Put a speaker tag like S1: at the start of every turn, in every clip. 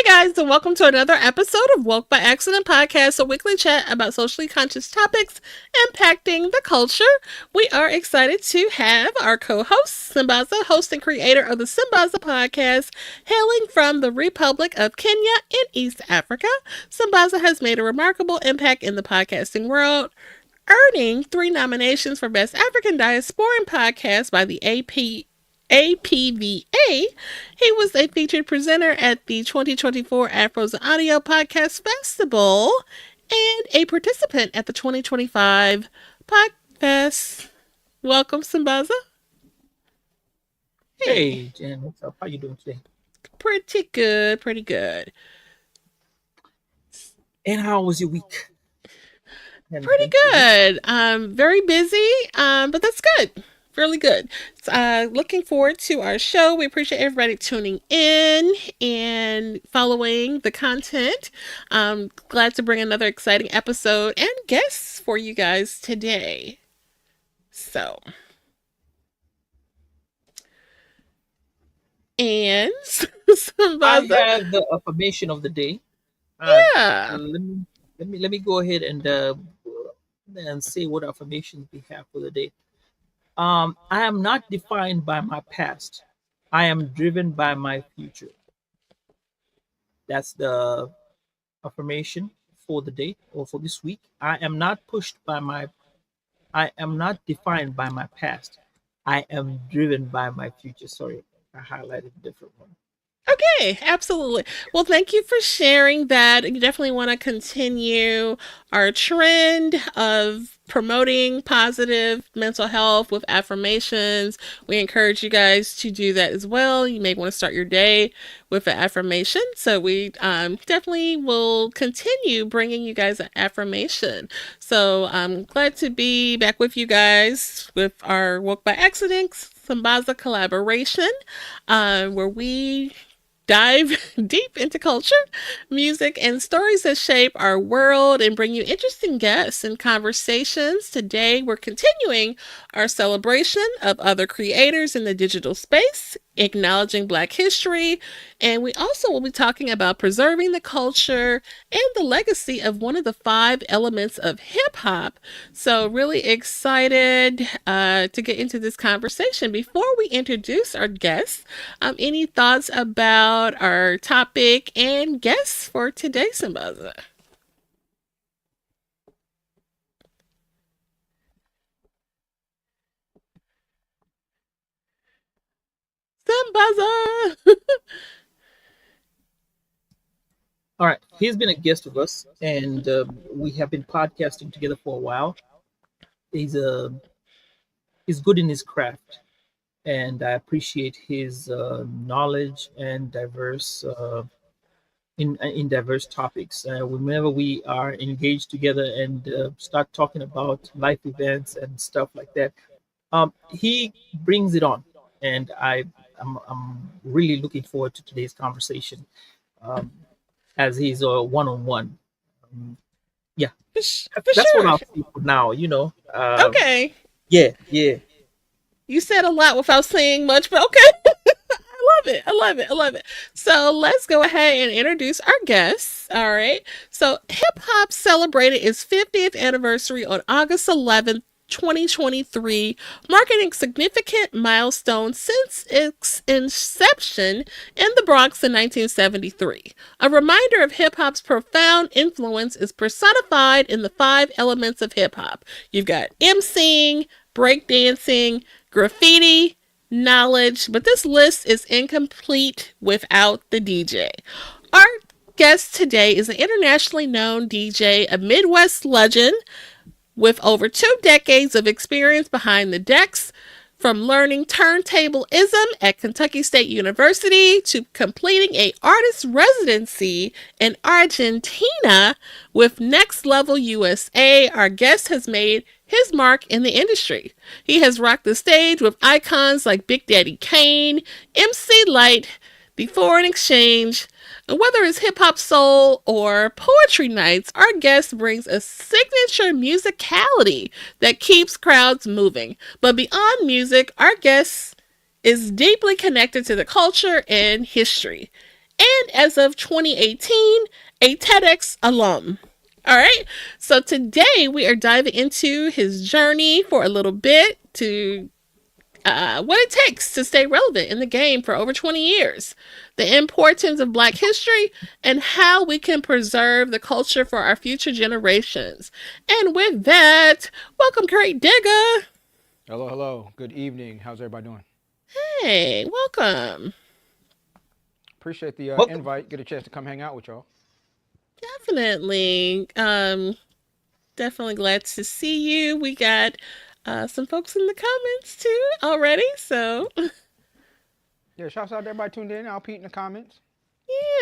S1: Guys, and welcome to another episode of Woke by Accident Podcast, a weekly chat about socially conscious topics impacting the culture. We are excited to have our co-host, Sambaza, host and creator of the Sambaza Podcast, hailing from the Republic of Kenya in East Africa. Sambaza has made a remarkable impact in the podcasting world, earning 3 nominations for Best African Diasporan Podcast by the APVA. He was a featured presenter at the 2024 Afros and Audio Podcast Festival and a participant at the 2025 Podfest. Welcome, Sambaza.
S2: Hey, Jen, what's up? How you doing today?
S1: Pretty good, pretty good.
S2: And how was your week?
S1: Pretty good. Very busy, but that's good. Really good. Looking forward to our show. We appreciate everybody tuning in and following the content. Glad to bring another exciting episode and guests for you guys today. So, and
S2: I have the affirmation of the day.
S1: Yeah.
S2: Let me go ahead and say what affirmations we have for the day. I am not defined by my past. I am driven by my future. That's the affirmation for the day or for this week. I am not defined by my past. I am driven by my future. Sorry, I highlighted a different one.
S1: Okay, absolutely. Well, thank you for sharing that. You definitely want to continue our trend of promoting positive mental health with affirmations. We encourage you guys to do that as well. You may want to start your day with an affirmation. So we definitely will continue bringing you guys an affirmation. So I'm glad to be back with you guys with our Woke by Accident Sambaza collaboration, where we dive deep into culture, music, and stories that shape our world and bring you interesting guests and conversations. Today, we're continuing our celebration of other creators in the digital space, acknowledging Black history, and we also will be talking about preserving the culture and the legacy of one of the 5 elements of hip hop. So really excited to get into this conversation. Before we introduce our guests, any thoughts about our topic and guests for today, Sambaza? Sambaza!
S2: All right, he's been a guest of us, and we have been podcasting together for a while. He's good in his craft, and I appreciate his knowledge and diverse in diverse topics. Whenever we are engaged together and start talking about life events and stuff like that, he brings it on, and I'm really looking forward to today's conversation, as he's a one-on-one. Yeah, that's
S1: sure.
S2: what I'll see for now.
S1: Okay.
S2: Yeah.
S1: You said a lot without saying much, but okay. I love it. So let's go ahead and introduce our guests. All right. So hip hop celebrated its 50th anniversary on August 11th, 2023, marking a significant milestone since its inception in the Bronx in 1973. A reminder of hip hop's profound influence is personified in the 5 elements of hip hop. You've got emceeing, breakdancing, graffiti, knowledge, but this list is incomplete without the DJ. Our guest today is an internationally known DJ, a Midwest legend with over 2 decades of experience behind the decks, from learning turntablism at Kentucky State University to completing an artist residency in Argentina with Next Level USA. Our guest has made his mark in the industry. He has rocked the stage with icons like Big Daddy Kane, MC Lyte, The Foreign Exchange. Whether it's hip hop soul or poetry nights, our guest brings a signature musicality that keeps crowds moving. But beyond music, our guest is deeply connected to the culture and history. and as of 2018, a TEDx alum. All right. So today we are diving into his journey for a little bit to what it takes to stay relevant in the game for over 20 years, the importance of Black history, and how we can preserve the culture for our future generations. And with that, welcome, Krate Digga.
S3: Hello, hello. Good evening. How's everybody doing?
S1: Hey, welcome.
S3: Appreciate the
S2: Welcome.
S3: invite. Get a chance to come hang out with y'all.
S1: Definitely. Definitely glad to see you. We got some folks in the comments too already. So
S3: Yeah, shouts out to everybody tuned in. I'll Pete in the comments.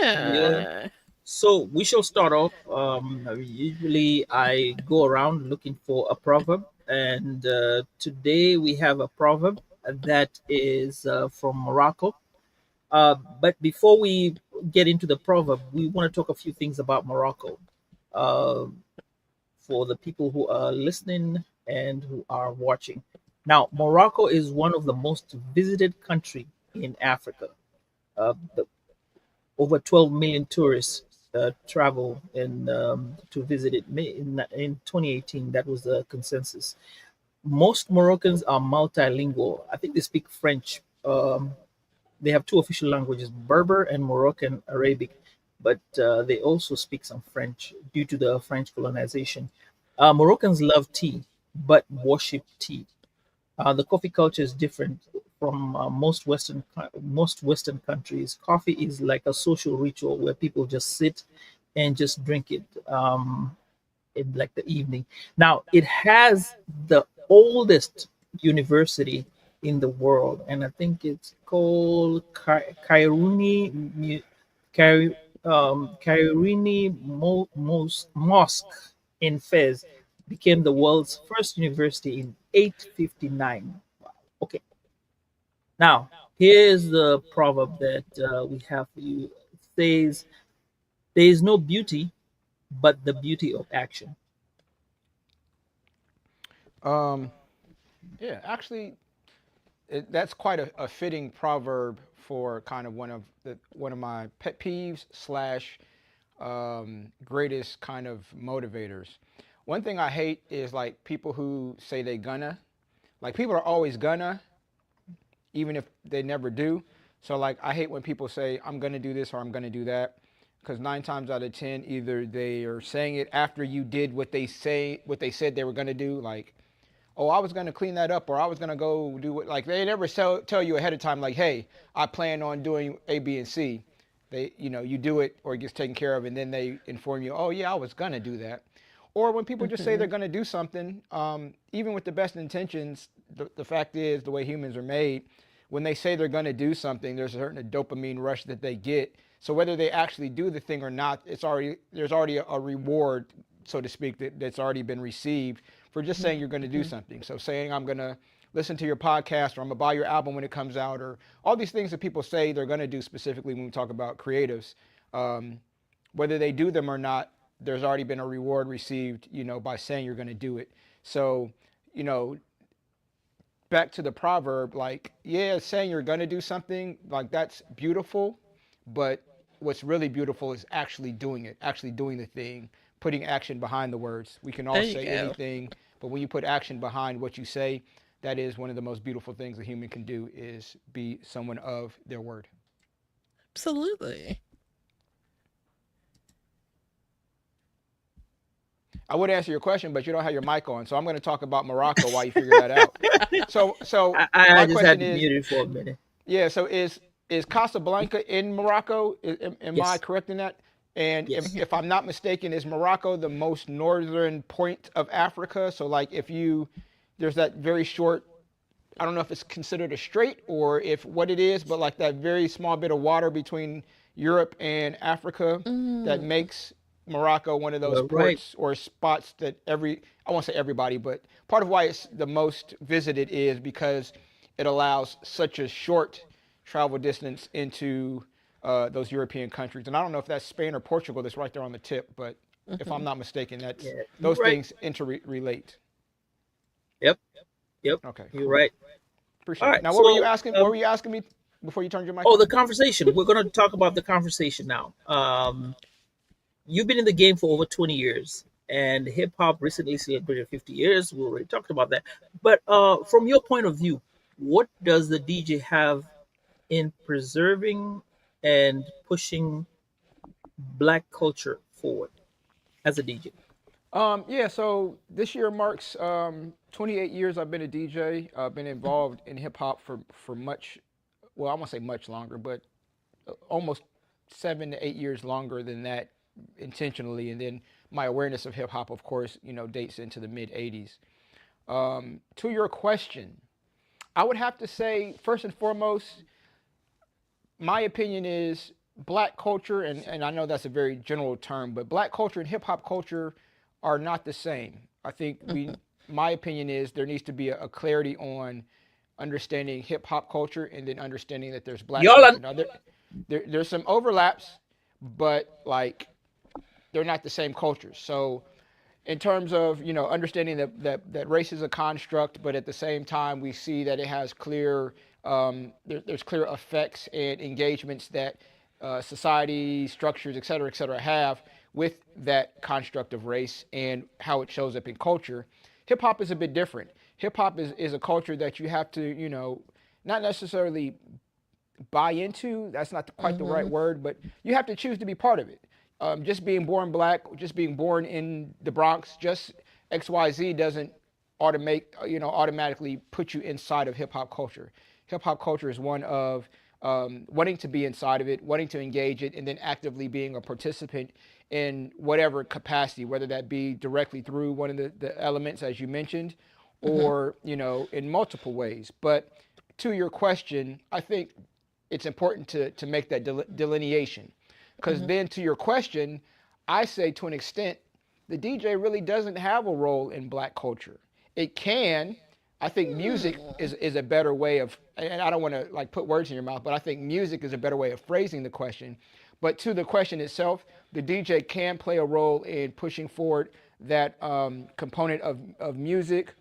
S2: Yeah.
S1: yeah.
S2: So we shall start off. Usually, I go around looking for a proverb, and today we have a proverb that is from Morocco. But before we get into the proverb, we want to talk a few things about Morocco uh, for the people who are listening and who are watching. Now, Morocco is one of the most visited country in Africa. The over 12 million tourists travel to visit it in 2018. That was the consensus. Most Moroccans are multilingual. I think they speak French. They have two official languages, Berber and Moroccan Arabic, but they also speak some French due to the French colonization. Moroccans love tea, but worship tea. The coffee culture is different from most Western countries. Coffee is like a social ritual where people just sit and just drink it in like the evening. Now it has the oldest university in the world, and I think it's called Kai- Kairouni Mosque in Fez. Became the world's first university in 859. Okay, now here's the proverb that we have for you. It says, "There is no beauty but the beauty of action."
S3: Um, yeah, actually, that's quite a fitting proverb for kind of one of my pet peeves slash greatest kind of motivators. One thing I hate is like people who say they gonna. Like people are always gonna, even if they never do. So like I hate when people say I'm gonna do this or I'm gonna do that, because 9 times out of 10, either they are saying it after you did what they said they were gonna do, like, oh, I was gonna clean that up, or I was gonna go do it. Like they never tell you ahead of time, like, hey, I plan on doing A, B, and C. You do it or it gets taken care of, and then they inform you, oh yeah, I was gonna do that. Or when people just say
S1: Mm-hmm.
S3: they're gonna do something, even with the best intentions, the fact is the way humans are made. When they say they're gonna do something, there's a certain dopamine rush that they get. So whether they actually do the thing or not, there's already a reward, so to speak, that's already been received for just saying you're going to do something. So saying I'm going to listen to your podcast, or I'm going to buy your album when it comes out, or all these things that people say they're going to do, specifically when we talk about creatives, um, whether they do them or not, there's already been a reward received, by saying you're going to do it. So, you know, back to the proverb, like, yeah, saying you're going to do something, like, that's beautiful, but what's really beautiful is actually doing it, actually doing the thing, putting action behind the words. We can all
S1: There you
S3: say
S1: go.
S3: anything, but when you put action behind what you say, that is one of the most beautiful things a human can do, is be someone of their word.
S1: Absolutely.
S3: I would answer your question, but you don't have your mic on, so I'm going to talk about Morocco while you figure that out. So
S2: I
S3: my
S2: just had
S3: question
S2: to
S3: is,
S2: mute it for a minute.
S3: yeah. So is Casablanca in Morocco? Am I
S2: Yes,
S3: correct in that? And if,
S2: yes.
S3: if I'm not mistaken, is Morocco the most northern point of Africa? So like if you, there's that very short, I don't know if it's considered a strait or if what it is, but like that very small bit of water between Europe and Africa that
S1: Mm.
S3: makes Morocco one of those
S2: You're right.
S3: ports or spots that I won't say everybody, but part of why it's the most visited is because it allows such a short travel distance into those European countries. And I don't know if that's Spain or Portugal that's right there on the tip, but if I'm
S1: Hmm.
S3: not mistaken, that's
S2: Yeah, you're
S3: those
S2: right.
S3: things interrelate.
S2: Yep, yep.
S3: Okay,
S2: You're
S3: cool.
S2: right. All
S3: Appreciate it.
S2: right.
S3: Now, what were you
S2: So,
S3: asking? What were you asking me? before you turned your mic
S2: Oh,
S3: on?
S2: the conversation. We're going to talk about the conversation now. You've been in the game for over 20 years, and hip hop recently celebrated 50 years. We already talked about that. But from your point of view, what does the DJ have in preserving and pushing Black culture forward as a DJ?
S3: Yeah, so this year marks 28 years I've been a DJ. I've been involved in hip hop for much, well, I won't say much longer, but almost 7 to 8 years longer than that intentionally. And then my awareness of hip hop, of course, dates into the mid 80s. To your question, I would have to say, first and foremost, my opinion is black culture, and I know that's a very general term, but black culture and hip hop culture are not the same. I think my opinion is there needs to be a clarity on understanding hip hop culture and then understanding that there's black
S2: Y'all are
S3: culture. Now, there's some overlaps, but like they're not the same cultures. So in terms of understanding that race is a construct, but at the same time we see that it has clear there's clear effects and engagements that society structures, et cetera, have with that construct of race and how it shows up in culture. Hip hop is a bit different. Hip hop is a culture that you have to not necessarily buy into. That's not quite the right
S1: Mm-hmm.
S3: word, but you have to choose to be part of it. Just being born black, just being born in the Bronx, just XYZ doesn't automatically put you inside of hip hop culture. Hip hop culture is one of wanting to be inside of it, wanting to engage it, and then actively being a participant in whatever capacity, whether that be directly through one of the elements as you mentioned,
S1: Mm-hmm.
S3: or in multiple ways. But to your question, I think it's important to make that delineation. Because
S1: Mm-hmm.
S3: then to your question, I say to an extent, the DJ really doesn't have a role in black culture. It can. I think music is a better way of, and I don't want to like put words in your mouth, but I think music is a better way of phrasing the question. But to the question itself, the DJ can play a role in pushing forward that component of music,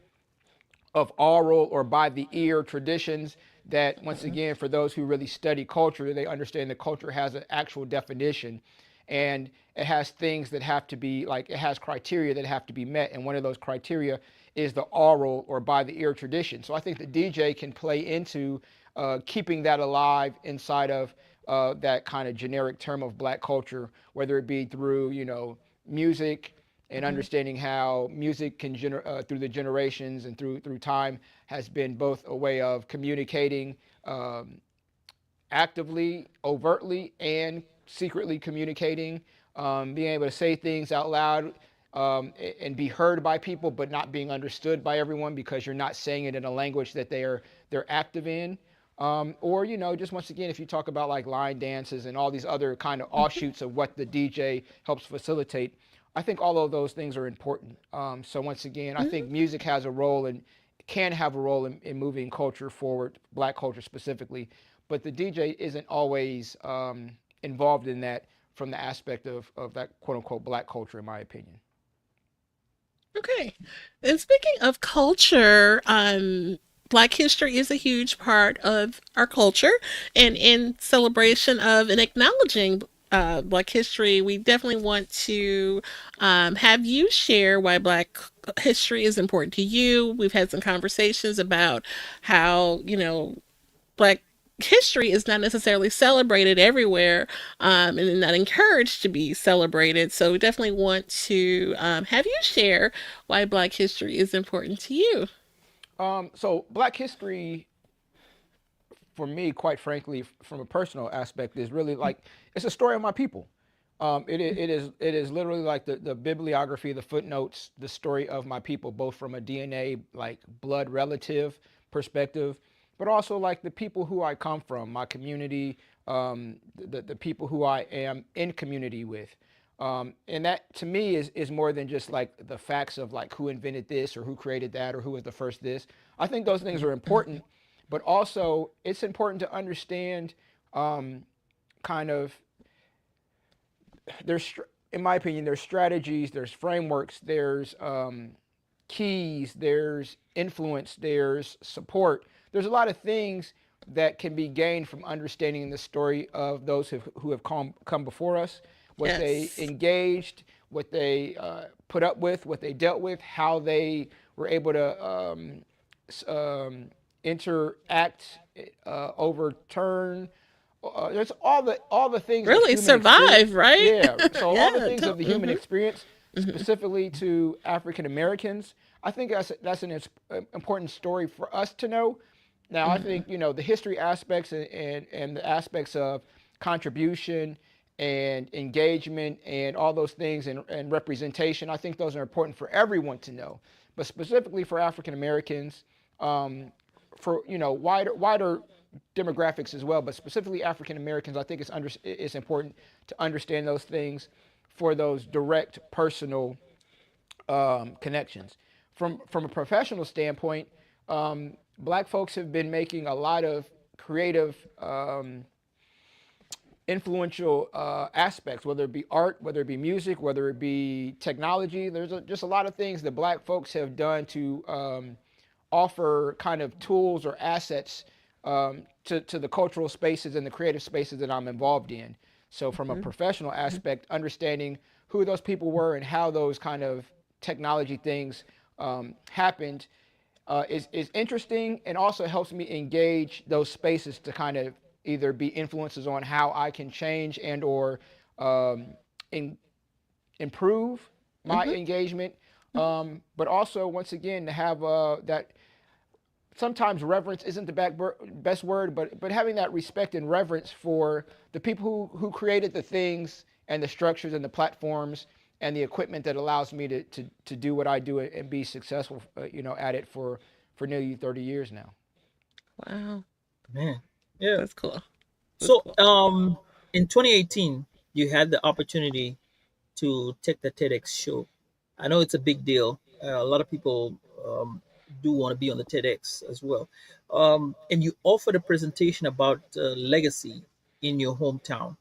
S3: of oral or by the ear traditions that, once
S1: Mm-hmm.
S3: again, for those who really study culture, they understand that culture has an actual definition, and it has things that have to be, like, it has criteria that have to be met, and one of those criteria is the oral or by the ear tradition. So I think the DJ can play into keeping that alive inside of that kind of generic term of black culture, whether it be through music, and
S1: Mm-hmm.
S3: understanding how music can through the generations and through time has been both a way of communicating um, actively, overtly, and secretly communicating, being able to say things out loud and be heard by people, but not being understood by everyone because you're not saying it in a language that they're active in. Or just once again, if you talk about like line dances and all these other kind of offshoots of what the DJ helps facilitate, I think all of those things are important. So once again, I think music has a role and can have a role in moving culture forward, black culture specifically, but the DJ isn't always involved in that from the aspect of that quote unquote black culture, in my opinion.
S1: Okay. And speaking of culture, Black history is a huge part of our culture, and in celebration of and acknowledging Black history, we definitely want to have you share why Black history is important to you. We've had some conversations about how, Black history is not necessarily celebrated everywhere, and not encouraged to be celebrated. So we definitely want to have you share why Black history is important to you.
S3: So black history for me, quite frankly, from a personal aspect, is really like it's a story of my people. It is literally like the bibliography, the footnotes, the story of my people, both from a DNA like blood relative perspective, but also like the people who I come from, my community, the people who I am in community with. And that to me is more than just like the facts of like who invented this or who created that or who was the first this. I think those things are important, but also it's important to understand kind of there's in my opinion there's strategies, there's frameworks, there's keys, there's influence, there's support, there's a lot of things that can be gained from understanding the story of those who have come before us, what they
S1: Yes.
S3: engaged, what they put up with, what they dealt with, how they were able to interact, overturn. There's all the things of
S1: Really
S3: human experience.
S1: survive, right?
S3: Yeah. So all the
S1: Yeah.
S3: things of the human
S1: Mm-hmm.
S3: experience,
S1: Mm-hmm.
S3: specifically to African Americans. I think that's an important story for us to know. Now, I
S1: Mm-hmm.
S3: think the history aspects and the aspects of contribution and engagement and all those things and representation. I think those are important for everyone to know, but specifically for African Americans, um, for wider demographics as well, but specifically African Americans. I think it's important to understand those things for those direct personal connections. From a professional standpoint, black folks have been making a lot of creative, influential aspects, whether it be art, whether it be music, whether it be technology. There's just a lot of things that black folks have done to offer kind of tools or assets to the cultural spaces and the creative spaces that I'm involved in. So, from a professional aspect, understanding who those people were and how those kind of technology things happened is interesting, and also helps me engage those spaces to kind of either be influences on how I can change and or um, in, improve my
S1: Mm-hmm.
S3: engagement, but also once again to have that sometimes reverence isn't the best word, but having that respect and reverence for the people who created the things and the structures and the platforms and the equipment that allows me to do what I do and be successful, at it for nearly 30 years now.
S1: Wow.
S2: Man. Yeah.
S1: That's cool. That's
S2: So,
S1: cool.
S2: in 2018, you had the opportunity to take the TEDx show. I know it's a big deal. A lot of people do want to be on the TEDx as well. And you offered a presentation about legacy in your hometown.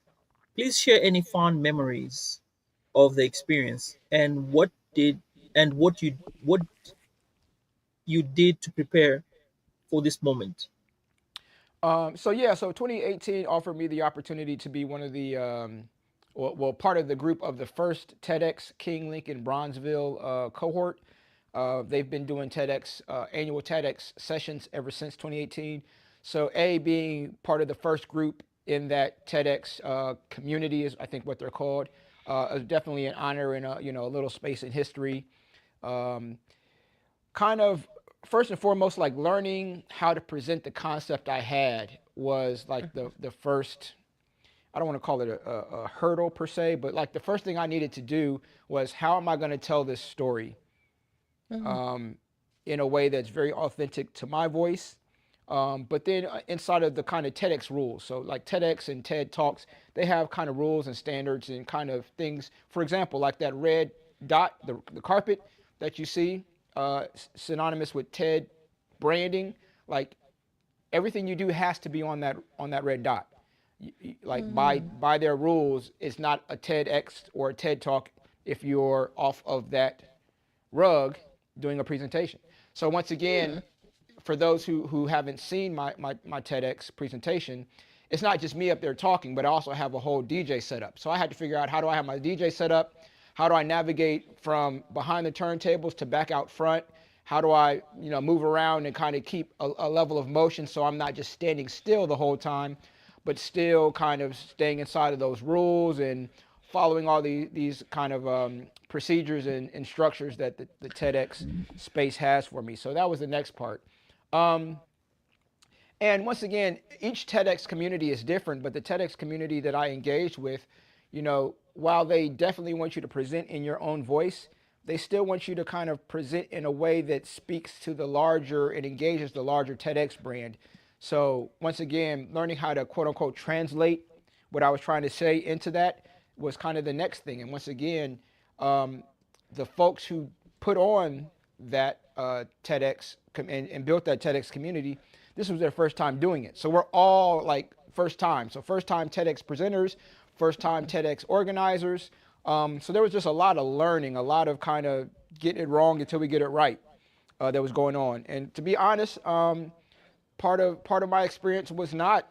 S2: Please share any fond memories of the experience and what you did to prepare for this moment.
S3: So 2018 offered me the opportunity to be one of the part of the group of the first TEDx King Lincoln Bronzeville cohort. They've been doing TEDx annual TEDx sessions ever since 2018. So being part of the first group in that TEDx community is I think what they're called. Is definitely an honor and a little space in history. Um, Kind of first and foremost, like learning how to present the concept I had was like the first. I don't want to call it a hurdle per se, but like the first thing I needed to do was how am I going to tell this story
S1: Mm-hmm.
S3: um, in a way that's very authentic to my voice. But then inside of the kind of TEDx rules, so like TEDx and TED Talks, they have kind of rules and standards and kind of things. For example, like that red dot, the carpet that you see, synonymous with TED branding. Like everything you do has to be on that red dot. Like
S1: Mm-hmm.
S3: by their rules, it's not a TEDx or a TED Talk if you're off of that rug doing a presentation. So once again, for those who haven't seen my TEDx presentation, it's not just me up there talking, but I also have a whole DJ setup. So I had to figure out how do I have my DJ set up? How do I navigate from behind the turntables to back out front? How do I, move around and kind of keep a level of motion so I'm not just standing still the whole time, but still kind of staying inside of those rules and following all these kind of procedures and structures that the TEDx space has for me. So that was the next part. Um, and once again, each TEDx community is different, but the TEDx community that I engaged with, while they definitely want you to present in your own voice, they still want you to kind of present in a way that speaks to the larger and engages the larger TEDx brand. So once again, learning how to quote unquote translate what I was trying to say into that was kind of the next thing. And once again, um, the folks who put on that TEDx and built that TEDx community, this was their first time doing it. So we're all like first time. So first time TEDx presenters, first time TEDx organizers. So there was just a lot of learning, a lot of kind of getting it wrong until we get it right that was going on. And to be honest, part of my experience was not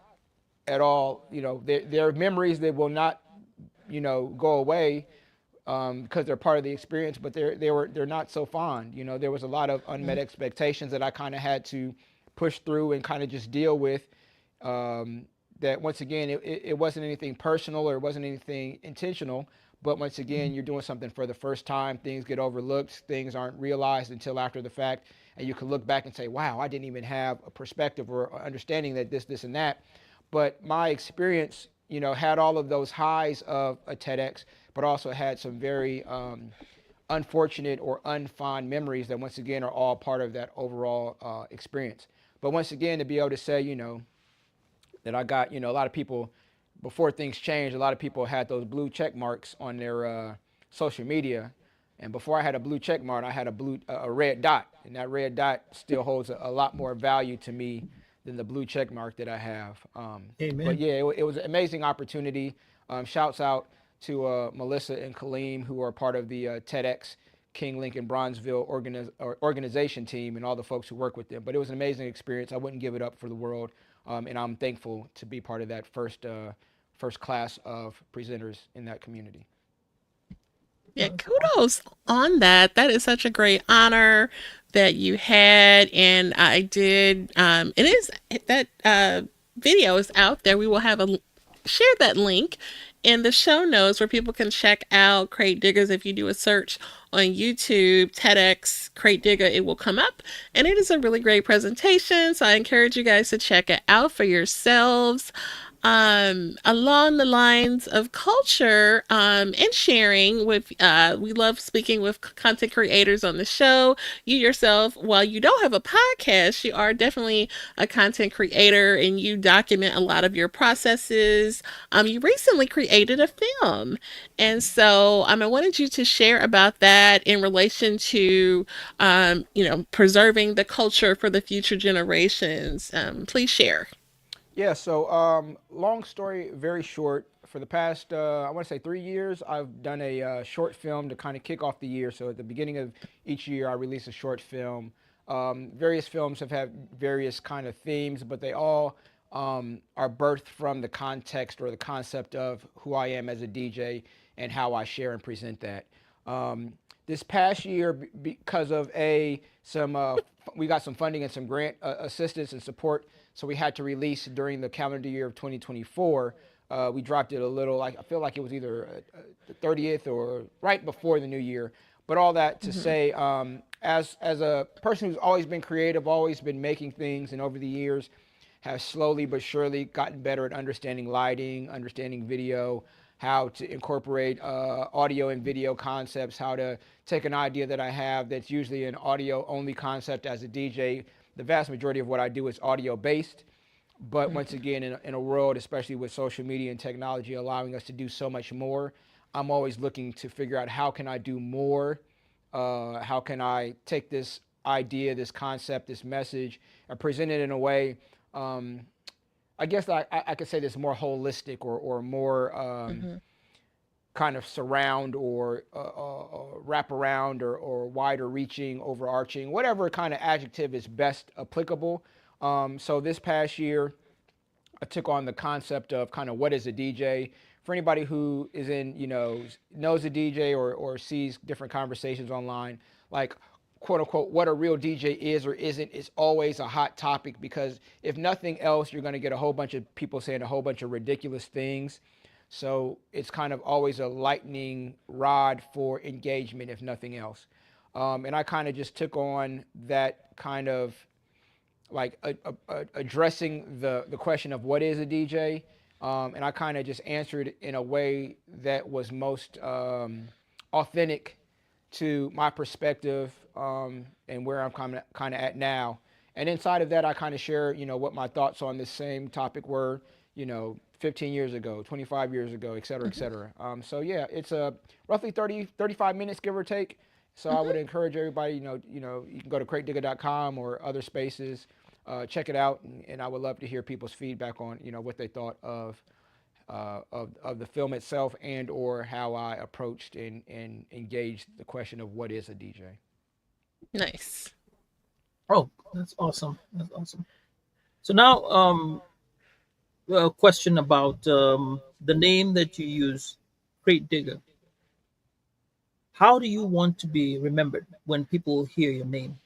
S3: at all. There are memories that will not go away because they're part of the experience, but they're not so fond. There was a lot of unmet expectations that I kind of had to push through and kind of just deal with. That once again, it wasn't anything personal or it wasn't anything intentional. But once again, you're doing something for the first time. Things get overlooked. Things aren't realized until after the fact. And you can look back and say, wow, I didn't even have a perspective or understanding that this, and that. But my experience, had all of those highs of a TEDx, but also had some very unfortunate or unfond memories that once again are all part of that overall experience. But once again, to be able to say, that I got, a lot of people, before things changed, a lot of people had those blue check marks on their social media. And before I had a blue check mark, I had a red dot. And that red dot still holds a lot more value to me than the blue check mark that I have. But
S2: Amen.
S3: yeah, it was an amazing opportunity. Shouts out to Melissa and Kaleem, who are part of the TEDx King Lincoln Bronzeville organization team and all the folks who work with them. But it was an amazing experience. I wouldn't give it up for the world. And I'm thankful to be part of that first class of presenters in that community.
S1: Yeah,
S2: That's awesome.
S1: kudos on that. That is such a great honor that you had, and I did. It is that video is out there. We will have a share that link in the show notes where people can check out Crate Diggers. If you do a search on YouTube, TEDx Crate Digga, it will come up, and it is a really great presentation. So I encourage you guys to check it out for yourselves. Along the lines of culture and sharing with we love speaking with content creators on the show. You yourself, while you don't have a podcast, you are definitely a content creator and you document a lot of your processes. You recently created a film, and so I wanted you to share about that in relation to preserving the culture for the future generations. Please share.
S3: Yeah, so long story very short. For the past, I want to say 3 years, I've done a short film to kind of kick off the year. So at the beginning of each year, I release a short film. Various films have had various kind of themes, but they all are birthed from the context or the concept of who I am as a DJ and how I share and present that. This past year, because of we got some funding and some grant assistance and support, so we had to release during the calendar year of 2024. We dropped it a little, like I feel like it was either the 30th or right before the new year. But all that to
S1: Mm-hmm.
S3: say, as a person who's always been creative, always been making things, and over the years have slowly but surely gotten better at understanding lighting, understanding video, how to incorporate audio and video concepts, how to take an idea that I have that's usually an audio only concept as a DJ. The vast majority of what I do is audio based. But once again, in a world, especially with social media and technology allowing us to do so much more, I'm always looking to figure out how can I do more? How can I take this idea, this concept, this message, and present it in a way um, I guess I could say this more holistic or more
S1: Mm-hmm.
S3: kind of surround or wrap around or wider reaching, overarching, whatever kind of adjective is best applicable. So this past year, I took on the concept of kind of what is a DJ. For anybody who is knows a DJ or sees different conversations online, like quote unquote what a real DJ is or isn't is always a hot topic because if nothing else, you're going to get a whole bunch of people saying a whole bunch of ridiculous things. So it's kind of always a lightning rod for engagement, if nothing else. And I kind of just took on that kind of like addressing the question of what is a DJ, and I kind of just answered in a way that was most authentic to my perspective and where I'm kind of at now. And inside of that, I kind of share, what my thoughts on this same topic were, 15 years ago, 25 years ago, et cetera, et
S1: Mm-hmm.
S3: cetera. So yeah, it's roughly 35 minutes, give or take. So I would encourage everybody, you can go to kratedigga.com or other spaces, check it out, and I would love to hear people's feedback on, what they thought of the film itself and or how I approached and engaged the question of what is a DJ.
S1: Nice.
S2: Oh, that's awesome. That's awesome. So now, a question about the name that you use, Crate Digger. How do you want to be remembered when people hear your name?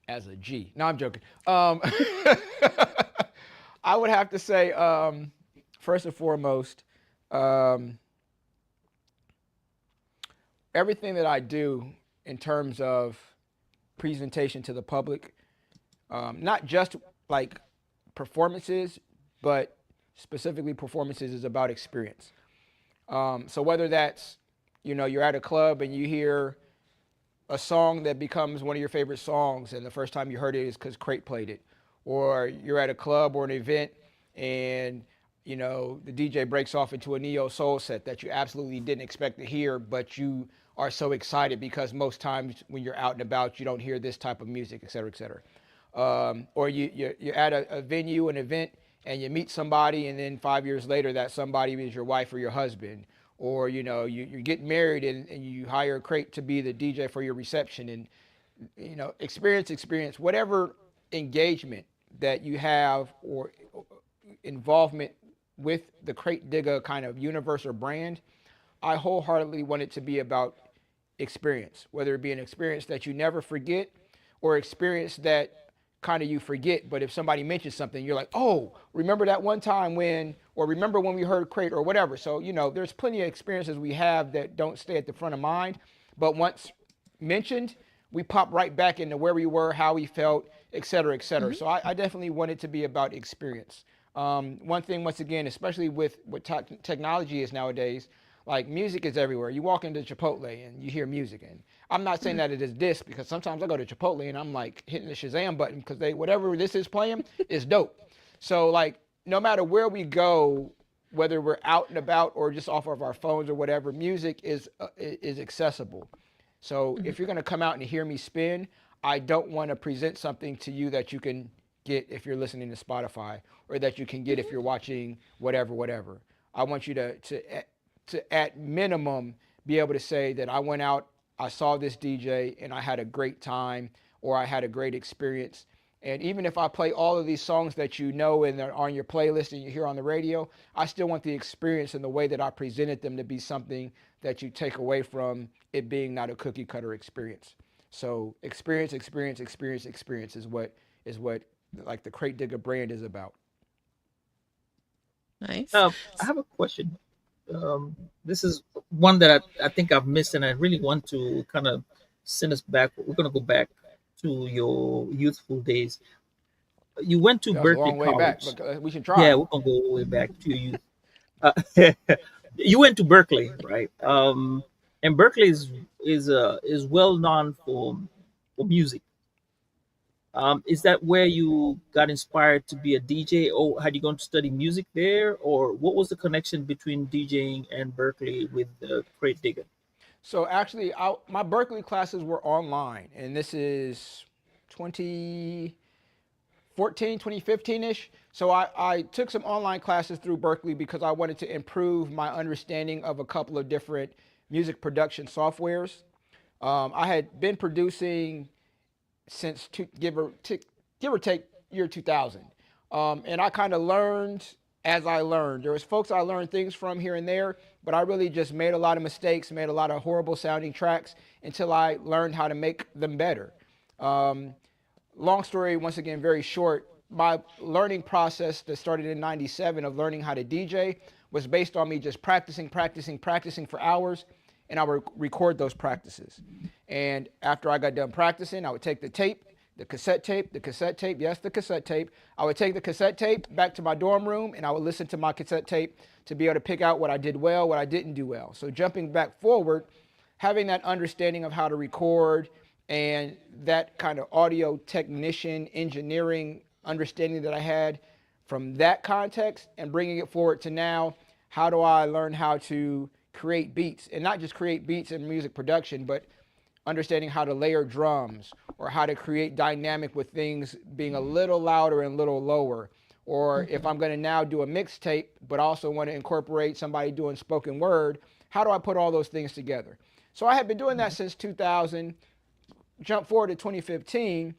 S3: As a G. No, I'm joking. I would have to say, first and foremost, um, everything that I do in terms of presentation to the public, not just like performances, but specifically performances is about experience. So whether that's, you're at a club and you hear a song that becomes one of your favorite songs, and the first time you heard it is because Crate played it, or you're at a club or an event and the DJ breaks off into a neo soul set that you absolutely didn't expect to hear, but you are so excited because most times when you're out and about, you don't hear this type of music, et cetera, et cetera. Or you're at a venue, an event, and you meet somebody, and then 5 years later, that somebody is your wife or your husband. Or you're getting married and you hire a Crate to be the DJ for your reception, and experience whatever engagement that you have or involvement with the Crate Digga kind of universe or brand. I wholeheartedly want it to be about experience, whether it be an experience that you never forget or experience that kind of you forget. But if somebody mentions something, you're like, oh, remember that one time when, or remember when we heard Crate or whatever. So, there's plenty of experiences we have that don't stay at the front of mind. But once mentioned, we pop right back into where we were, how we felt, et cetera, et cetera.
S1: Hmm.
S3: So I definitely want it to be about experience. One thing, once again, especially with what technology is nowadays, like music is everywhere. You walk into Chipotle and you hear music, and I'm not saying that it is this because sometimes I go to Chipotle and I'm like hitting the Shazam button because they whatever this is playing is dope. So like no matter where we go, whether we're out and about or just off of our phones or whatever, music is accessible. So
S1: Hmm.
S3: if you're gonna come out and hear me spin, I don't want to present something to you that you can get if you're listening to Spotify or that you can get if you're watching whatever, whatever. I want you to at minimum be able to say that I went out, I saw this DJ, and I had a great time or I had a great experience. And even if I play all of these songs that you know and they're on your playlist and you hear on the radio, I still want the experience and the way that I presented them to be something that you take away from it being not a cookie cutter experience. So experience, experience, experience, experience is what like the Crate Digger brand is about.
S1: Nice.
S2: I have a question. This is one that I think I've missed, and I really want to kind of send us back. We're going to go back to your youthful days. You went to
S3: That was a
S2: Berkeley
S3: long way back,
S2: College.
S3: but we should
S2: Yeah,
S3: try.
S2: we're going to go all the way back to your youth. Uh, you went to Berkeley, right? And Berkeley is well known for music. Is that where you got inspired to be a DJ, or had you gone to study music there, or what was the connection between DJing and Berkeley with Crate Digger?
S3: So actually, my Berkeley classes were online, and this is 2014, 2015-ish. So I took some online classes through Berkeley because I wanted to improve my understanding of a couple of different music production softwares. I had been producing since give or take year 2000. And I kind of learned as I learned. There was folks I learned things from here and there, but I really just made a lot of mistakes, made a lot of horrible sounding tracks until I learned how to make them better. Um, Long story, once again, very short. My learning process that started in 97 of learning how to DJ was based on me just practicing, practicing, practicing for hours, and I would record those practices. And after I got done practicing, I would take the tape, the cassette tape, yes, the cassette tape. I would take the cassette tape back to my dorm room and I would listen to my cassette tape to be able to pick out what I did well, what I didn't do well. So jumping back forward, having that understanding of how to record and that kind of audio technician engineering understanding that I had from that context and bringing it forward to now, how do I learn how to create beats and not just create beats in music production, but understanding how to layer drums or how to create dynamic with things being a little louder and a little lower. Or if
S1: Hmm.
S3: I'm going to now do a mixtape, but also want to incorporate somebody doing spoken word, how do I put all those things together? So I have been doing that since 2000. Jump forward to 2015.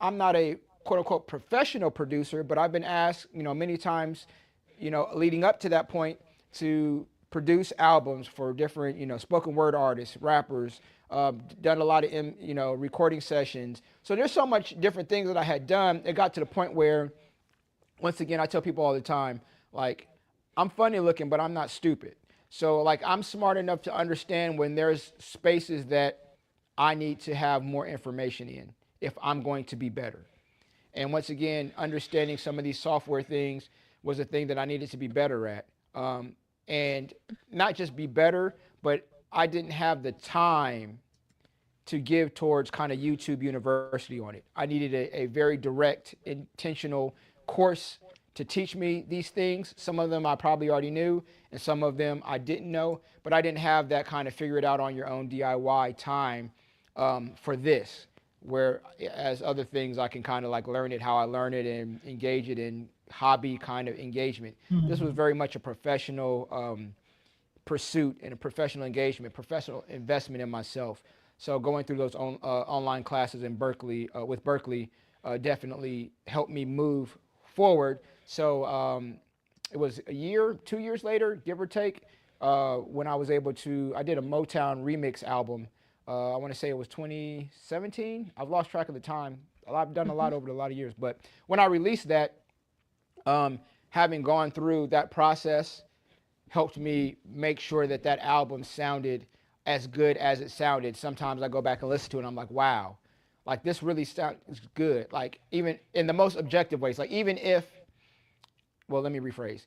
S3: I'm not a quote unquote professional producer, but I've been asked, many times, leading up to that point to produce albums for different, spoken word artists, rappers, done a lot of, recording sessions. So there's so much different things that I had done. It got to the point where, once again, I tell people all the time, like, I'm funny looking, but I'm not stupid. So like, I'm smart enough to understand when there's spaces that I need to have more information in if I'm going to be better. And once again, understanding some of these software things was a thing that I needed to be better at. And not just be better, but I didn't have the time to give towards kind of YouTube University on it. I needed a very direct, intentional course to teach me these things. Some of them I probably already knew, and some of them I didn't know, but I didn't have that kind of figure it out on your own DIY time for this, where as other things I can kind of like learn it how I learn it and engage it in hobby kind of engagement. This was very much a professional pursuit and a professional engagement, professional investment in myself. So going through those online classes in Berkeley with Berkeley definitely helped me move forward. So it was a year, 2 years later, give or take, when I was able to. I did a Motown remix album. I want to say it was 2017. I've lost track of the time. I've done a lot over a lot of years, but when I released that, having gone through that process helped me make sure that that album sounded as good as it sounded. Sometimes I go back and listen to it and I'm like, wow, like this really sounds good. Like even in the most objective ways, like even if, well, let me rephrase.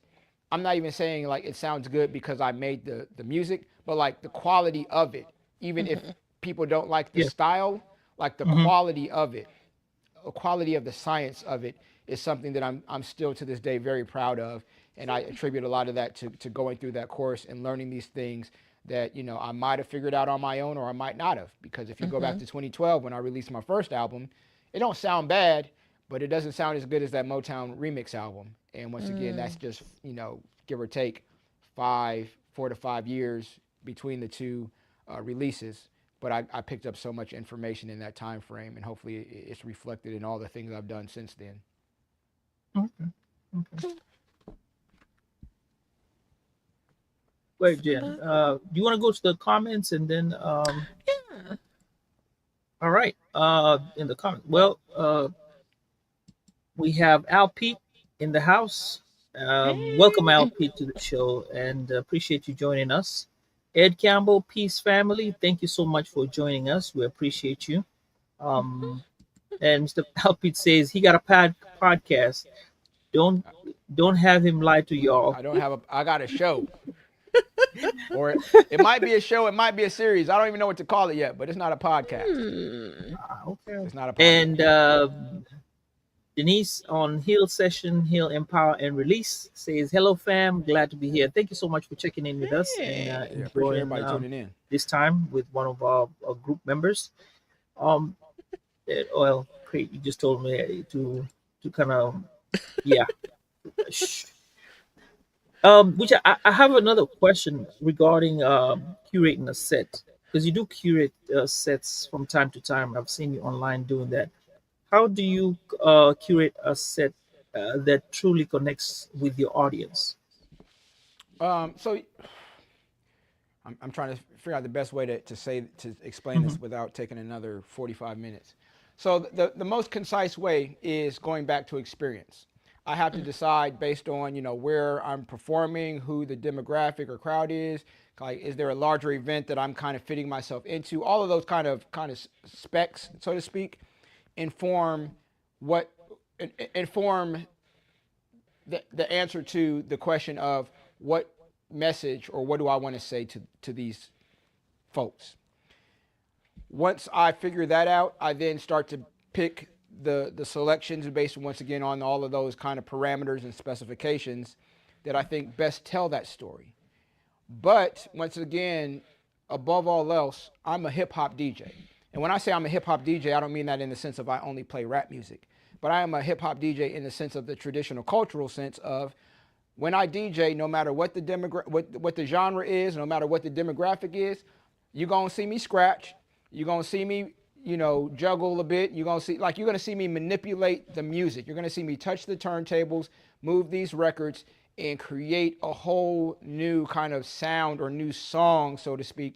S3: I'm not even saying like it sounds good because I made the music, but like the quality of it, even if people don't like the style, like the quality of it, the quality of the science of it is something that I'm still to this day very proud of. And I attribute a lot of that to going through that course and learning these things that, I might have figured out on my own or I might not have. Because if you go back to 2012 when I released my first album, it don't sound bad, but it doesn't sound as good as that Motown remix album. And once again, that's just, give or take 4 to 5 years between the two releases. But I picked up so much information in that time frame, and hopefully it's reflected in all the things I've done since then.
S2: Okay. Okay. Wait, Jen. Do you want to go to the comments and then?
S1: Yeah.
S2: All right. In the comments. Well, we have Al Pete in the house. Welcome, Al
S1: Hey.
S2: Pete, to the show, and appreciate you joining us. Ed Campbell, Peace Family. Thank you so much for joining us. We appreciate you. Um, and Mr. Al Pete says he got a podcast. Don't don't have him lie to y'all.
S3: I got a show. Or it might be a show, it might be a series. I don't even know what to call it yet, but it's not a podcast.
S2: Okay.
S3: It's not a podcast.
S2: And Denise on Heal Session, Heal Empower and Release says, "Hello, fam. Glad to be here. Thank you so much for checking in with us and
S3: Yeah, appreciate
S2: enjoying
S3: everybody tuning in.
S2: this time with one of our group members." Um, well, Krate, you just told me to kind of yeah. Shh. Which I have another question regarding curating a set, because you do curate sets from time to time. I've seen you online doing that. How do you curate a set that truly connects with your audience?
S3: So I'm trying to figure out the best way to explain this without taking another 45 minutes. So the most concise way is going back to experience. I have to decide based on where I'm performing, who the demographic or crowd is. Like, is there a larger event that I'm kind of fitting myself into? All of those kind of specs, so to speak, inform what inform the answer to the question of what message or what do I want to say to these folks. Once I figure that out, I then start to pick the selections based once again on all of those kind of parameters and specifications that I think best tell that story. But once again, above all else, I'm a hip hop DJ. And when I say I'm a hip hop DJ, I don't mean that in the sense of I only play rap music, but I am a hip hop DJ in the sense of the traditional cultural sense of when I DJ, no matter what the what the genre is, no matter what the demographic is, you're gonna see me scratch. You're gonna see me, juggle a bit. You're gonna see me manipulate the music. You're gonna see me touch the turntables, move these records, and create a whole new kind of sound or new song, so to speak,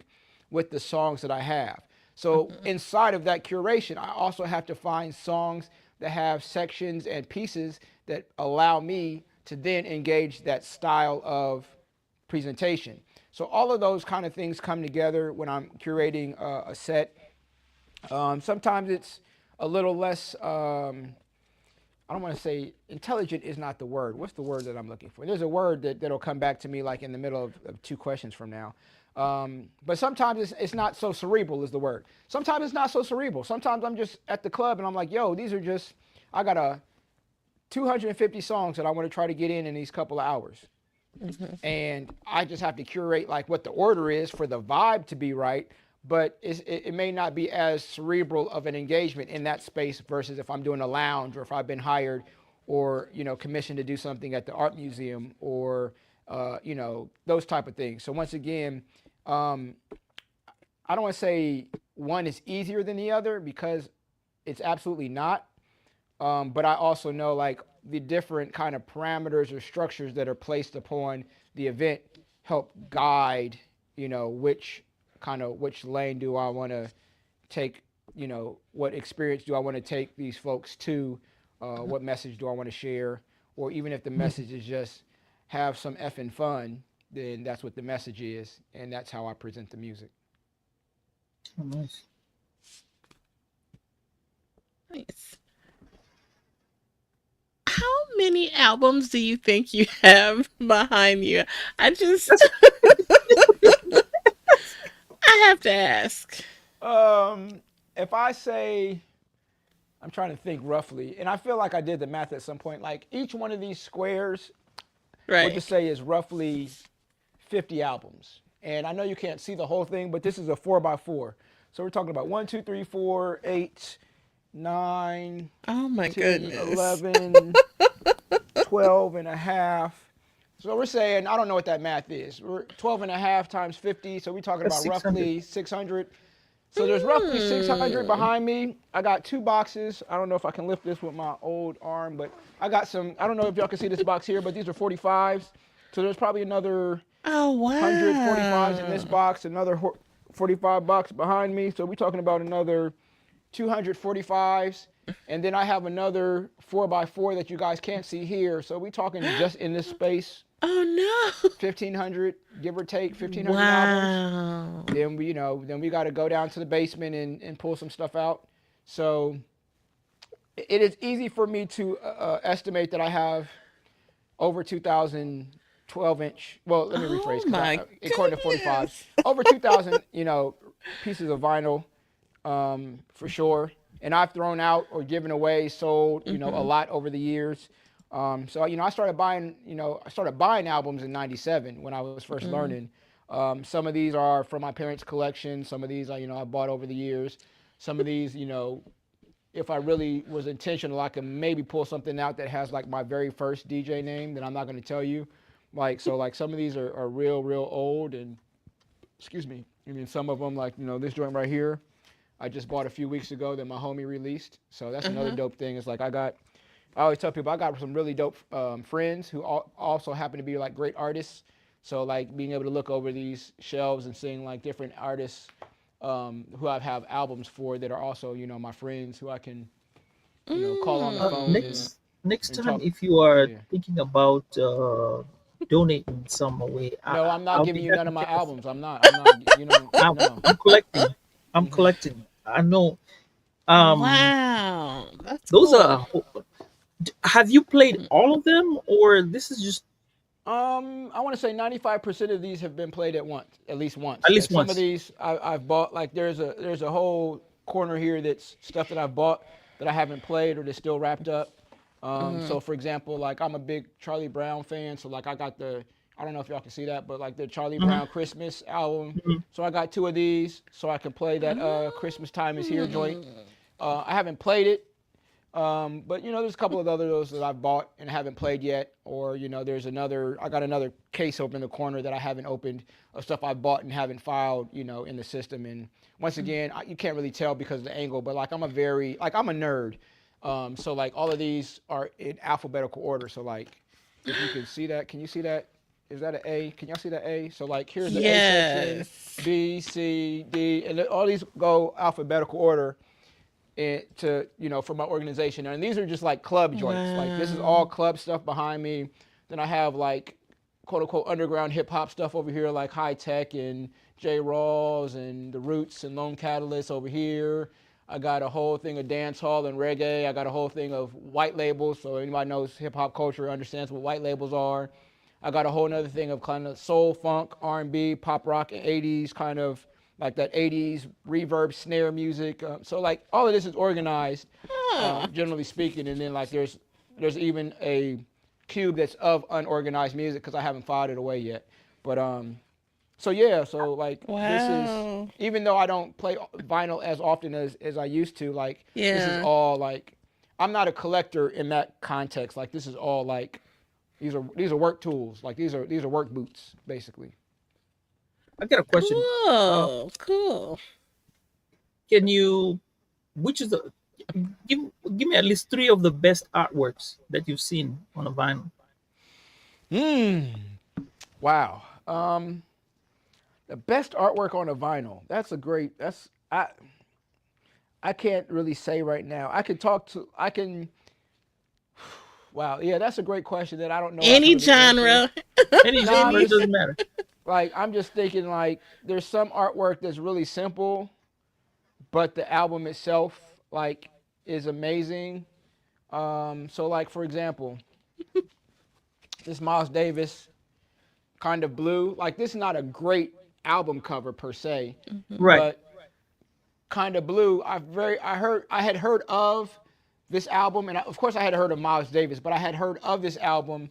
S3: with the songs that I have. So inside of that curation, I also have to find songs that have sections and pieces that allow me to then engage that style of presentation. So all of those kind of things come together when I'm curating a set. Sometimes it's a little less, I don't want to say intelligent is not the word. What's the word that I'm looking for? There's a word that'll come back to me like in the middle of two questions from now. But sometimes it's not so cerebral is the word. Sometimes it's not so cerebral. Sometimes I'm just at the club and I'm like, yo, I got 250 songs that I want to try to get in these couple of hours. And I just have to curate like what the order is for the vibe to be right, but it may not be as cerebral of an engagement in that space versus if I'm doing a lounge or if I've been hired or commissioned to do something at the art museum or those type of things. So once again, I don't want to say one is easier than the other because it's absolutely not. But I also know like the different kind of parameters or structures that are placed upon the event help guide, which lane do I want to take, what experience do I want to take these folks to, what message do I want to share, or even if the message is just have some effing fun, then that's what the message is, and that's how I present the music.
S2: Oh, nice.
S1: Nice. How many albums do you think you have behind you? I just, I have to ask.
S3: If I say, I'm trying to think roughly, and I feel like I did the math at some point, like each one of these squares, we'll
S1: Right.
S3: just say is roughly 50 albums. And I know you can't see the whole thing, but this is a 4x4. So we're talking about 1, 2, 3, 4, 8, 9,
S1: Oh my
S3: 10,
S1: goodness.
S3: 11, 12 and a half. So we're saying, I don't know what that math is. We're 12 and a half times 50. So we're talking
S2: That's
S3: about
S2: 600.
S3: roughly 600. So there's roughly 600 behind me. I got 2 boxes. I don't know if I can lift this with my old arm, but I got some, I don't know if y'all can see this box here, but these are 45s. So there's probably another
S1: Oh
S3: 145s in this
S1: wow.
S3: box, another 45 box behind me. So we're talking about another 245s. And then I have another 4x4 that you guys can't see here. So we're talking just in this space,
S1: Oh no.
S3: 1,500, give or take, 1,500 albums.
S1: Wow.
S3: Then we got to go down to the basement and pull some stuff out. So it is easy for me to estimate that I have over 2,000 12-inch. Well, let me rephrase
S1: Oh
S3: because
S1: my
S3: according to 45,
S1: goodness.
S3: over 2,000 pieces of vinyl for sure. And I've thrown out or given away, sold a lot over the years. So I started buying albums in '97 when I was first learning. Some of these are from my parents' collection. Some of these I bought over the years. Some of these if I really was intentional, I could maybe pull something out that has like my very first DJ name that I'm not going to tell you. Like some of these are real old, and excuse me. I mean some of them like this joint right here, I just bought a few weeks ago that my homie released. So that's another dope thing. It's like I always tell people I got some really dope friends who also happen to be like great artists. So like being able to look over these shelves and seeing like different artists who I have albums for that are also my friends who I can call on the phone
S2: Next
S3: and
S2: time,
S3: talk.
S2: if you are
S3: Yeah.
S2: thinking about donating some way,
S3: No, I'm not
S2: I'll be
S3: giving you
S2: happy
S3: none of my
S2: to help.
S3: albums. I'm not. I'm not.
S2: I'm,
S3: No.
S2: I'm collecting. I'm
S3: Hmm.
S2: collecting. I know. Um,
S1: Wow. That's
S2: those
S1: cool.
S2: are. Have you played all of them, or this is just
S3: I want to say 95% of these have been played at least
S2: at
S3: once.
S2: least
S3: Like some of
S2: once?
S3: these I've bought. Like there's a whole corner here that's stuff that I've bought that I haven't played or that's still wrapped up. So for example, like I'm a big Charlie Brown fan, so like I got I don't know if y'all can see that, but like the Charlie
S2: Hmm.
S3: Brown Christmas album.
S2: Hmm.
S3: So I got 2 of these so I can play that Christmas Time is Here joint. I haven't played it. But there's a couple of others that I've bought and haven't played yet. Or there's another. I got another case open in the corner that I haven't opened of stuff I bought and haven't filed. In the system. And once again, you can't really tell because of the angle. But like I'm a nerd. So like all of these are in alphabetical order. So like if you can see that, can you see that? Is that an A? Can y'all see that A? So like here's the A section, B, C, D, and all these go alphabetical order. For my organization, and these are just like club joints.
S1: Wow.
S3: Like this is all club stuff behind me. Then I have like quote unquote underground hip hop stuff over here, like High Tech and J Rawls and The Roots and Lone Catalyst over here. I got a whole thing of dance hall and reggae. I got a whole thing of white labels. So anybody knows hip hop culture understands what white labels are. I got a whole nother thing of kind of soul, funk, R&B, pop rock, and 80s kind of like that 80s reverb snare music. So like all of this is organized, generally speaking. And then like there's even a cube that's of unorganized music because I haven't filed it away yet. But so like this is, even though I don't play vinyl as often as I used to, like this is all like, I'm not a collector in that context. Like this is all like, these are work tools. Like these are work boots, basically.
S2: I got a question.
S1: Cool.
S2: Can you, which is the, give me at least 3 of the best artworks that you've seen on a vinyl?
S3: Wow. The best artwork on a vinyl. I can't really say right now. Wow. Yeah, that's a great question that I don't know.
S1: Any genre.
S2: Any genre, it doesn't matter.
S3: Like, I'm just thinking, like, there's some artwork that's really simple, but the album itself, like, is amazing. So, like, for example, this Miles Davis, Kind of Blue. Like, this is not a great album cover, per se.
S2: Right.
S3: But Kind of Blue, I had heard of this album, and of course I had heard of Miles Davis, but I had heard of this album,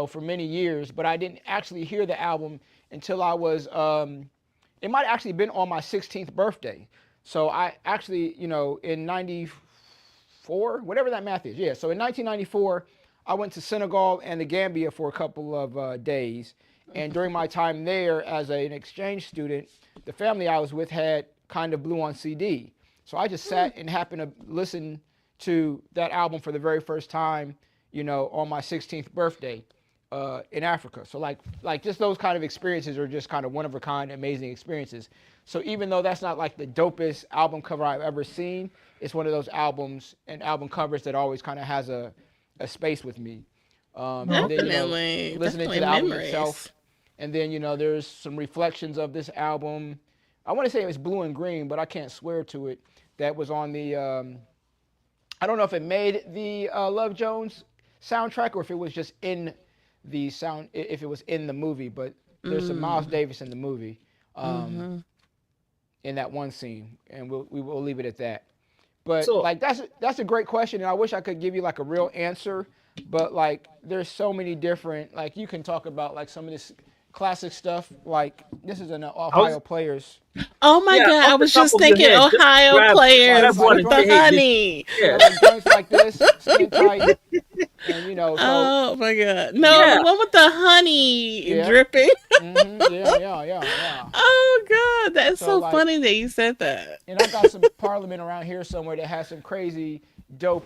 S3: for many years, but I didn't actually hear the album until I was, it might have actually been on my 16th birthday. So I actually, in 94, whatever that math is. Yeah, so in 1994, I went to Senegal and the Gambia for a couple of days. And during my time there as an exchange student, the family I was with had Kind of Blue on CD. So I just sat and happened to listen to that album for the very first time, on my 16th birthday in Africa. So like just those kind of experiences are just kind of one of a kind, amazing experiences. So even though that's not like the dopest album cover I've ever seen, it's one of those albums and album covers that always kind of has a space with me.
S1: Definitely.
S3: And then, listening to the album itself. And then, there's some reflections of this album. I want to say it was Blue and Green, but I can't swear to it. That was on the, I don't know if it made the Love Jones soundtrack or if it was just in the if it was in the movie, but there's some Miles Davis in the movie in that one scene, and we will leave it at that. But so, like that's a great question, and I wish I could give you like a real answer, but like there's so many different, like you can talk about like some of this classic stuff, like this is an Ohio Players.
S1: Oh my God, I was just thinking Ohio Players with the honey.
S3: Yeah. Like like this, skin tight, and so,
S1: oh my God. No, the one with the honey dripping.
S3: Yeah.
S1: Oh God, that's so like, funny that you said that.
S3: And I got some Parliament around here somewhere that has some crazy dope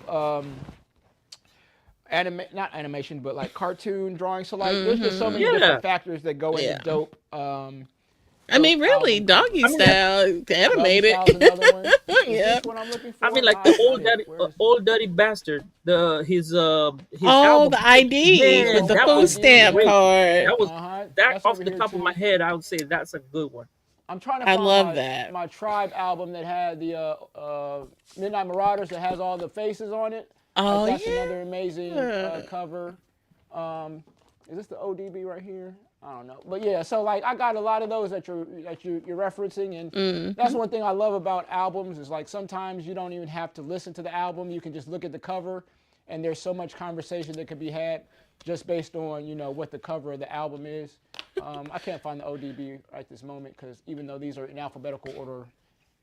S3: not animation, but like cartoon drawing. So like, there's just so many different factors that go into dope.
S1: I mean, really, Doggy Style, animated.
S3: Yeah. What I'm looking for?
S2: I mean, like the old dirty bastard. His album.
S1: The ID with the food stamp card.
S2: That was that off the top of my head. I would say that's a good one.
S3: I'm trying to find my Tribe album that had the Midnight Marauders that has all the faces on it.
S1: Oh,
S3: that's another amazing cover. Is this the ODB right here? I don't know, but yeah. So like, I got a lot of those that you're referencing, and that's one thing I love about albums is like sometimes you don't even have to listen to the album. You can just look at the cover, and there's so much conversation that could be had just based on what the cover of the album is. I can't find the ODB right this moment because even though these are in alphabetical order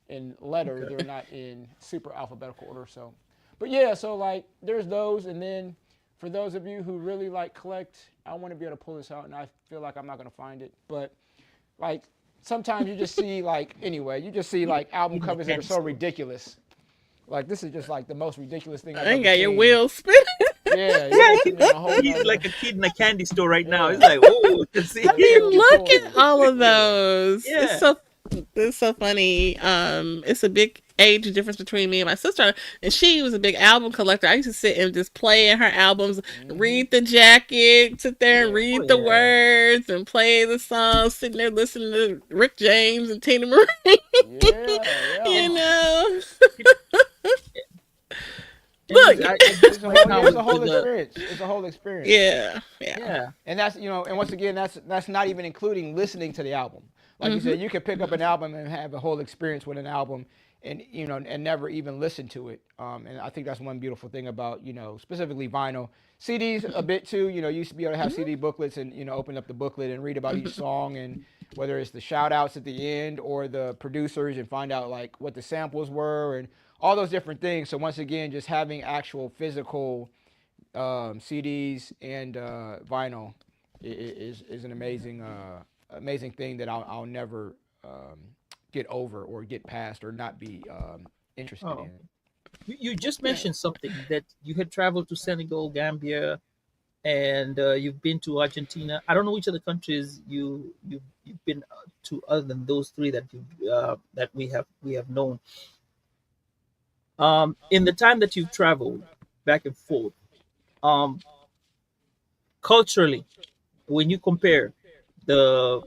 S3: in letter, they're not in super alphabetical order. So. But yeah, so like there's those, and then for those of you who really like collect, I want to be able to pull this out, and I feel like I'm not gonna find it, but like sometimes you just see like anyway, you just see
S2: Hidden,
S3: like album
S2: hidden in a
S3: covers that are
S2: candy
S3: so
S2: store.
S3: ridiculous. Like this is just like the most ridiculous thing I've
S1: I ain't
S3: ever
S1: got your
S3: seen.
S1: wheels spinning.
S3: Yeah,
S2: Yeah,
S3: you put me on a whole
S2: he's
S3: nother.
S2: like a kid in a candy store right now. He's
S3: Yeah,
S2: like, oh, see.
S1: I
S3: like
S1: mean,
S3: so
S1: look
S3: pulled.
S1: at all of
S3: Yeah,
S1: those.
S2: Yeah.
S1: It's so funny. It's a big age difference between me and my sister, and she was a big album collector. I used to sit and just play in her albums,
S3: hmm
S1: read the jacket, sit there and
S3: yeah,
S2: Oh
S1: read the
S2: yeah.
S1: words, and play the songs. Sitting there listening to Rick James and Tina Marie.
S3: yeah,
S1: You
S3: yeah.
S1: know,
S2: And
S1: look,
S2: I just
S3: It's a
S2: right
S3: whole
S2: now
S3: yeah, it's a
S2: with
S3: whole
S2: the
S3: experience. It's a whole experience.
S1: yeah, yeah.
S2: yeah.
S3: And that's and once again, that's not even including listening to the album. Like you
S1: Hmm.
S3: said, you could pick up an album and have a whole experience with an album, and and never even listen to it. And I think that's one beautiful thing about specifically vinyl. CDs a bit too. You used to be able to have CD booklets and open up the booklet and read about each song, and whether it's the shout outs at the end or the producers, and find out like what the samples were and all those different things. So once again, just having actual physical CDs and vinyl is an amazing thing that I'll never get over or get past or not be interested
S2: Oh,
S3: in.
S2: you just
S1: Yeah.
S2: mentioned something that you had traveled to Senegal, Gambia, and you've been to Argentina. I don't know which other countries you've been to other than those three that that we have known. In the time that you've traveled back and forth, um, culturally, when you compare the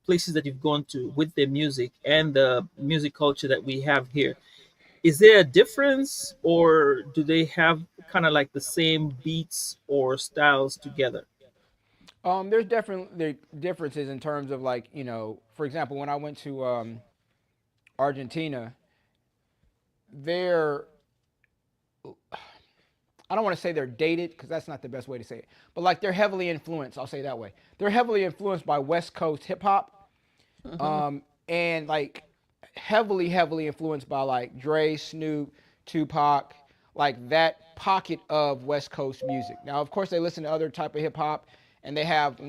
S2: places that you've gone to with their music and the music culture that we have here, is there a difference or do they have kind of like the same beats or styles together?
S3: There's definitely differences in terms of like for example, when I went to Argentina, they're I don't want to say they're dated because that's not the best way to say it, but like they're heavily influenced. I'll say it that way. They're heavily influenced by West Coast hip hop,
S1: Hmm.
S3: and like heavily influenced by like Dre, Snoop, Tupac, like that pocket of West Coast music. Now, of course, they listen to other type of hip hop, and they have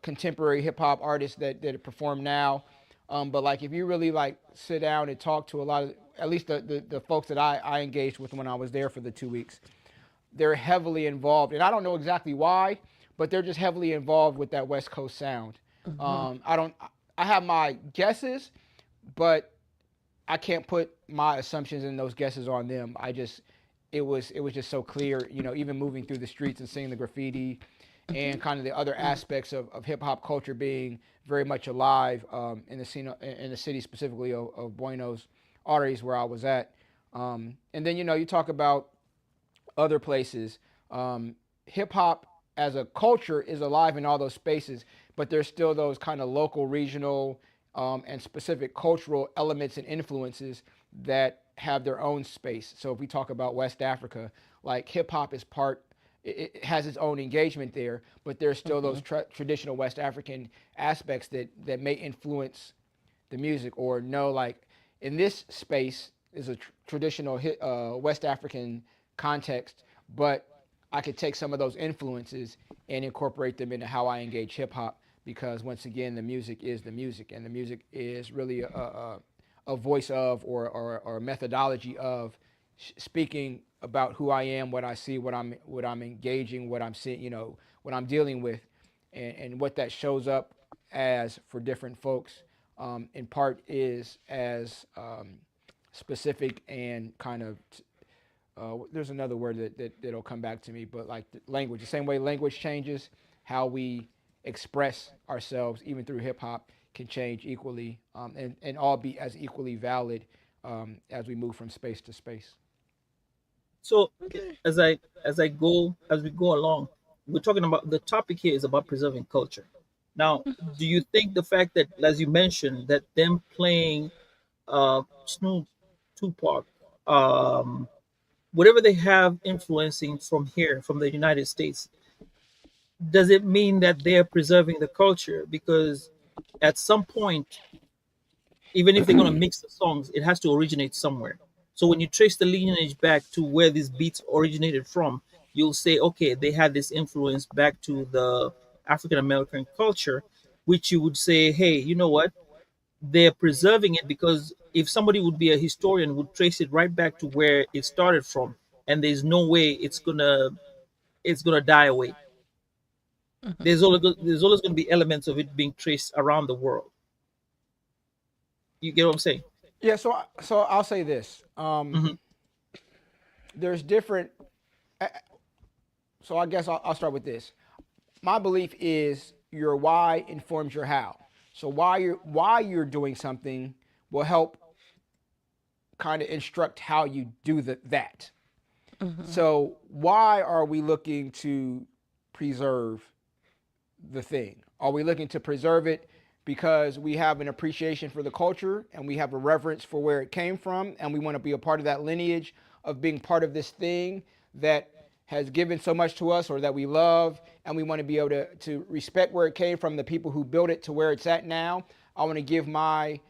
S3: contemporary hip hop artists that perform now. But like if you really like sit down and talk to a lot of at least the folks that I engaged with when I was there for the 2 weeks, they're heavily involved, and I don't know exactly why, but they're just heavily involved with that West Coast sound.
S1: Hmm.
S3: I don't. I have my guesses, but I can't put my assumptions in those guesses on them. It was just so clear, even moving through the streets and seeing the graffiti and kind of the other aspects of hip hop culture being very much alive in the scene in the city specifically of Buenos Aires where I was at. And then you talk about other places. Hip hop as a culture is alive in all those spaces, but there's still those kind of local, regional, and specific cultural elements and influences that have their own space. So if we talk about West Africa, like hip hop is part, it has its own engagement there, but there's still those
S1: Hmm.
S3: traditional West African aspects that may influence the music or know like in this space is a traditional West African context, but I could take some of those influences and incorporate them into how I engage hip hop because once again the music is the music and the music is really a voice of or a methodology of speaking about who I am, what I see, what I'm engaging, what I'm seeing, what I'm dealing with, and what that shows up as for different folks. In part is as specific and kind of there's another word that'll come back to me, but like language, the same way language changes, how we express ourselves, even through hip hop, can change equally, and all be as equally valid as we move from space to space.
S2: So
S1: Okay.
S2: as we go along, we're talking about the topic here is about preserving culture. Now, do you think the fact that, as you mentioned, that them playing Snoop, Tupac, um, whatever they have influencing from here, from the United States, does it mean that they are preserving the culture? Because at some point, even if they're going to mix the songs, it has to originate somewhere. So when you trace the lineage back to where these beats originated from, you'll say, okay, they had this influence back to the African American culture, which you would say, hey, you know what? They're preserving it because if somebody would be a historian, would trace it right back to where it started from, and there's no way it's gonna die away.
S1: Mhm.
S2: There's always gonna be elements of it being traced around the world. You get what I'm saying?
S3: Yeah, so I'll say this.
S2: Hmm.
S3: There's different. So I guess I'll start with this. My belief is your why informs your how. So why you're doing something will help kind of instruct how you do that.
S1: Mhm.
S3: So why are we looking to preserve the thing? Are we looking to preserve it because we have an appreciation for the culture and we have a reverence for where it came from and we want to be a part of that lineage of being part of this thing that has given so much to us or that we love, and we want to be able to respect where it came from, the people who built it to where it's at now. I want to give my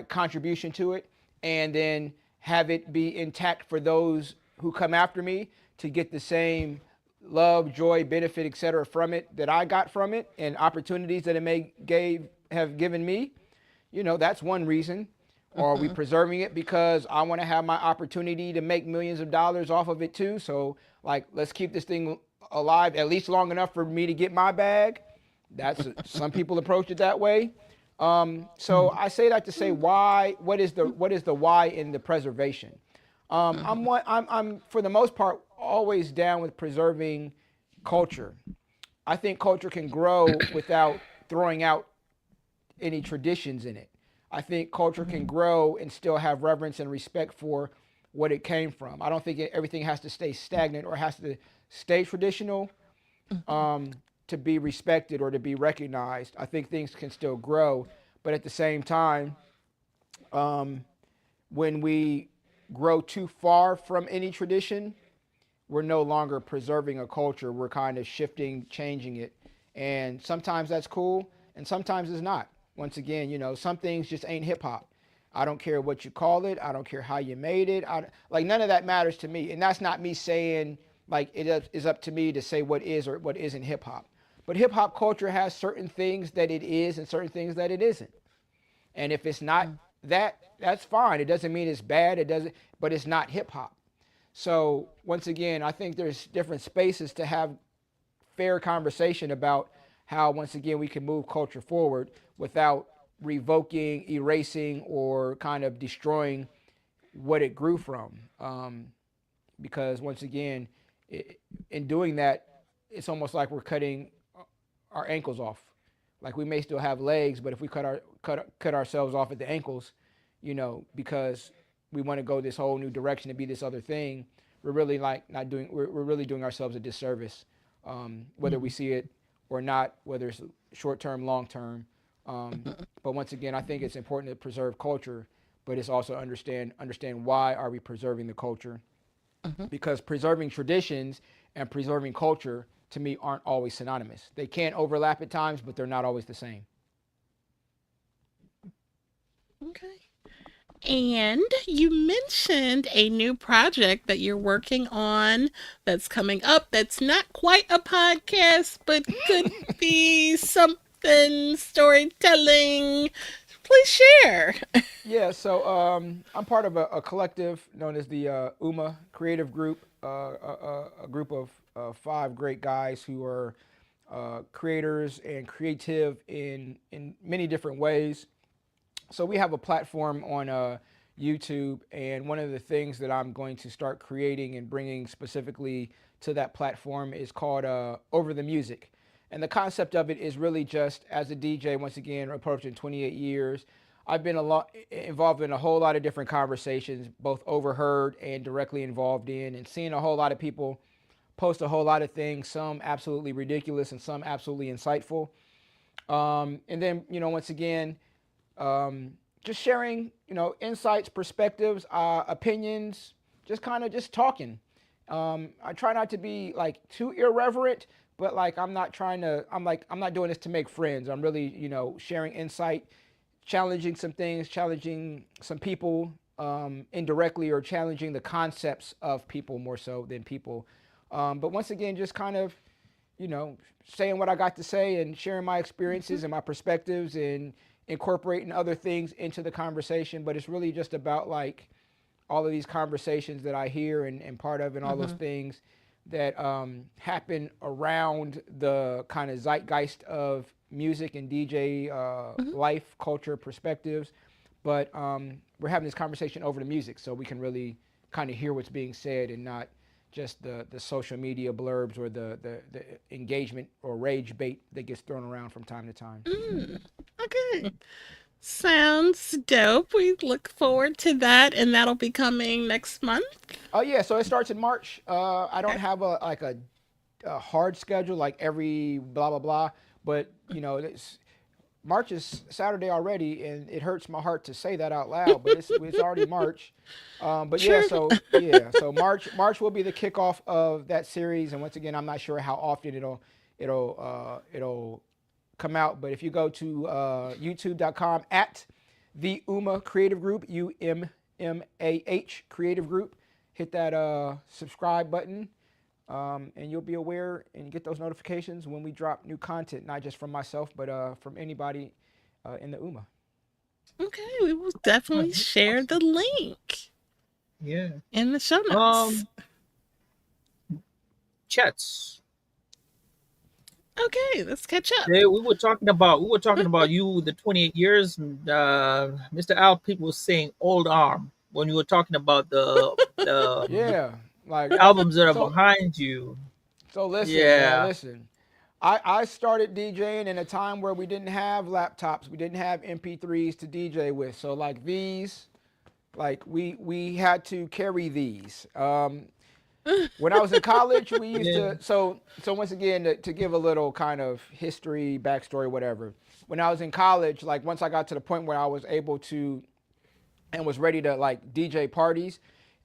S3: contribution to it, and then have it be intact for those who come after me to get the same love, joy, benefit, etc. from it that I got from it, and opportunities that it may gave have given me. That's one reason. Or are we
S1: Mhm.
S3: preserving it because I want to have my opportunity to make millions of dollars off of it too? So, like, let's keep this thing alive at least long enough for me to get my bag. That's some people approach it that way. So I say that to say why. What is the why in the preservation?
S1: Mhm.
S3: I'm for the most part always down with preserving culture. I think culture can grow without throwing out any traditions in it. I think culture can
S1: Mhm.
S3: grow and still have reverence and respect for what it came from. I don't think everything has to stay stagnant or has to stay traditional
S1: Mhm.
S3: to be respected or to be recognized. I think things can still grow, but at the same time, um, when we grow too far from any tradition, we're no longer preserving a culture. We're kind of shifting, changing it. And sometimes that's cool, and sometimes it's not. Once again, some things just ain't hip hop. I don't care what you call it. I don't care how you made it. Like, none of that matters to me. And that's not me saying, like, it is up to me to say what is or what isn't hip hop. But hip hop culture has certain things that it is and certain things that it isn't. And if it's not that, that's fine. It doesn't mean it's bad. It doesn't, but it's not hip hop. So once again, I think there's different spaces to have fair conversation about how, once again, we can move culture forward without revoking, erasing, or kind of destroying what it grew from. Because once again, in doing that, it's almost like we're cutting our ankles off. Like, we may still have legs, but if we cut ourselves off at the ankles, because we want to go this whole new direction to be this other thing, we're really like not doing. We're really doing ourselves a disservice, whether we
S2: Hmm.
S3: see it or not, whether it's short term, long term. But once again, I think it's important to preserve culture, but it's also understand why are we preserving the culture,
S1: Mhm.
S3: because preserving traditions and preserving culture to me aren't always synonymous. They can overlap at times, but they're not always the same.
S1: Okay. And you mentioned a new project that you're working on that's coming up that's not quite a podcast, but could be something storytelling. Please share.
S3: Yeah, so I'm part of a collective known as the UMA Creative Group, a group of five great guys who are creators and creative in many different ways. So we have a platform on YouTube, and one of the things that I'm going to start creating and bringing specifically to that platform is called Over the Music. And the concept of it is really just, as a DJ, once again, approaching 28 years, I've been a lot involved in a whole lot of different conversations, both overheard and directly involved in, and seeing a whole lot of people post a whole lot of things, some absolutely ridiculous and some absolutely insightful. And then, once again, um, just sharing, insights, perspectives, opinions, just kind of just talking. I try not to be like too irreverent, but like I'm not doing this to make friends. I'm really, sharing insight, challenging some things, challenging some people, indirectly or challenging the concepts of people more so than people. But once again, just kind of, saying what I got to say and sharing my experiences and my perspectives and incorporating other things into the conversation. But it's really just about like all of these conversations that I hear and part of and all those things that happen around the kind of zeitgeist of music and DJ life, culture, perspectives. But we're having this conversation over the music so we can really kind of hear what's being said and not just the social media blurbs or the engagement or rage bait that gets thrown around from time to time.
S1: Okay. Sounds dope. We look forward to that, and that'll be coming next month.
S3: Oh yeah, so it starts in March. I don't
S1: Okay.
S3: have a hard schedule like every blah blah blah, but March is Saturday already, and it hurts my heart to say that out loud, but it's already March. But yeah,
S1: Sure.
S3: so March will be the kickoff of that series, and once again, I'm not sure how often it'll come out, but if you go to youtube.com at the UMA Creative Group, UMMAH Creative Group, hit that subscribe button, and you'll be aware and get those notifications when we drop new content, not just from myself, but from anybody in the UMA.
S1: Okay, we will
S2: Oh,
S1: definitely
S2: that's
S1: share the
S2: awesome.
S1: link
S2: Yeah.
S1: in the show notes.
S2: Um, Chats.
S1: Okay, let's catch up.
S2: Today we were talking about you the 28 years. And, Mr. Al, people was saying old arm when you were talking about the
S3: Yeah, like
S2: albums that are
S3: so.
S2: behind you.
S3: So listen, man,
S2: Yeah.
S3: listen. I started DJing in a time where we didn't have laptops, we didn't have MP3s to DJ with. So like these, like we had to carry these. When I was in college, we used
S2: Yeah.
S3: to. So once again, to give a little kind of history, backstory, whatever. When I was in college, like once I got to the point where I was able to and was ready to like DJ parties,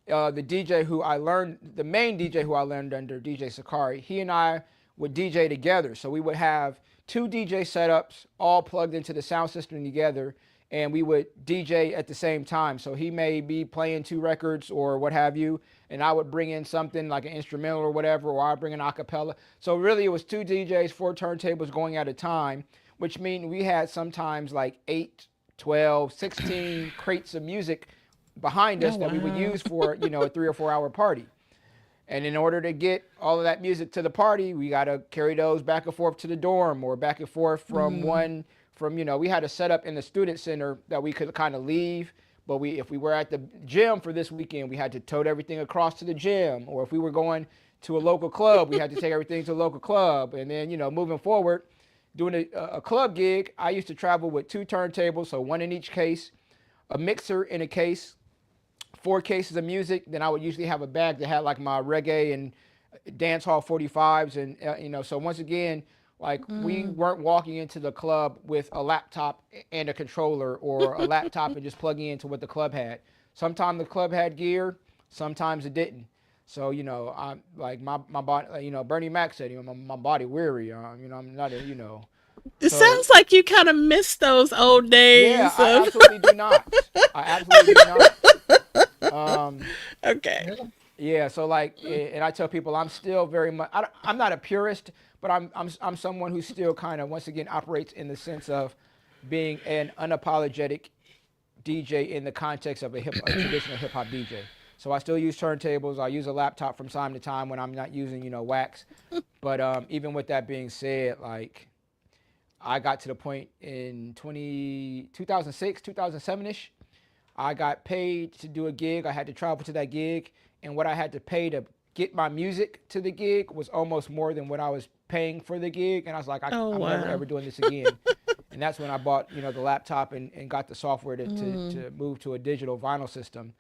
S3: the main DJ who I learned under, DJ Sakari, he and I would DJ together. So we would have two DJ setups all plugged into the sound system together, and we would DJ at the same time. So he may be playing two records or what have you, and I would bring in something like an instrumental or whatever, or I'd bring an acapella. So really, it was two DJs, four turntables going at a time, which means we had sometimes like 8, 12, 16 crates of music behind
S1: Oh
S3: us that we would
S1: wow.
S3: use for a 3 or 4 hour party. And in order to get all of that music to the party, we got to carry those back and forth to the dorm or back and forth
S1: Mm.
S3: we had a setup in the student center that we could kind of leave. But if we were at the gym for this weekend, we had to tote everything across to the gym. Or if we were going to a local club, we had to take everything to a local club. And then, moving forward, doing a club gig, I used to travel with two turntables, so one in each case, a mixer in a case, 4 cases of music. Then I would usually have a bag that had like my reggae and dance hall 45s. And, so once again, like we
S1: Mm.
S3: weren't walking into the club with a laptop and a controller or a laptop and just plugging into what the club had. Sometimes the club had gear, sometimes it didn't. So, I'm like my body, Bernie Mac said, my body weary. I'm not
S1: It
S3: so
S1: sounds like you kind of miss those old
S3: yeah,
S1: days
S3: I
S1: of.
S3: absolutely do not. I absolutely do not. Um,
S1: Okay.
S2: Yeah.
S3: Yeah, so like, and I tell people I'm still very much. I'm not a purist, but I'm someone who still kind of once again operates in the sense of being an unapologetic DJ in the context of a traditional hip hop DJ. So I still use turntables. I use a laptop from time to time when I'm not using wax. But even with that being said, like I got to the point in 2006, 2007 ish. I got paid to do a gig. I had to travel to that gig, and what I had to pay to get my music to the gig was almost more than what I was paying for the gig. And I was like,
S1: Oh
S3: I'm never
S1: wow.
S3: ever doing this again. And that's when I bought, the laptop and got the software
S1: Mm.
S3: to move to a digital vinyl system.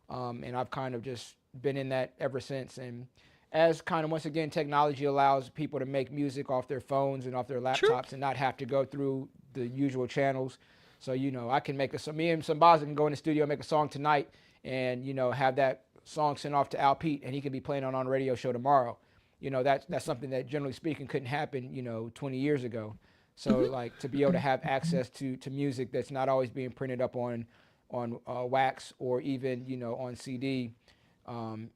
S3: And I've kind of just been in that ever since. And as kind of once again, technology allows people to make music off their phones and off their
S1: True.
S3: laptops and not have to go through the usual channels. So, I can me and Sambaza can go in the studio, make a song tonight and, have that song sent off to Al Pete and he could be playing on a radio show tomorrow. That's something that generally speaking couldn't happen, 20 years ago. So
S1: Hmm.
S3: like to be able to have access to music that's not always being printed up on wax or even on CD,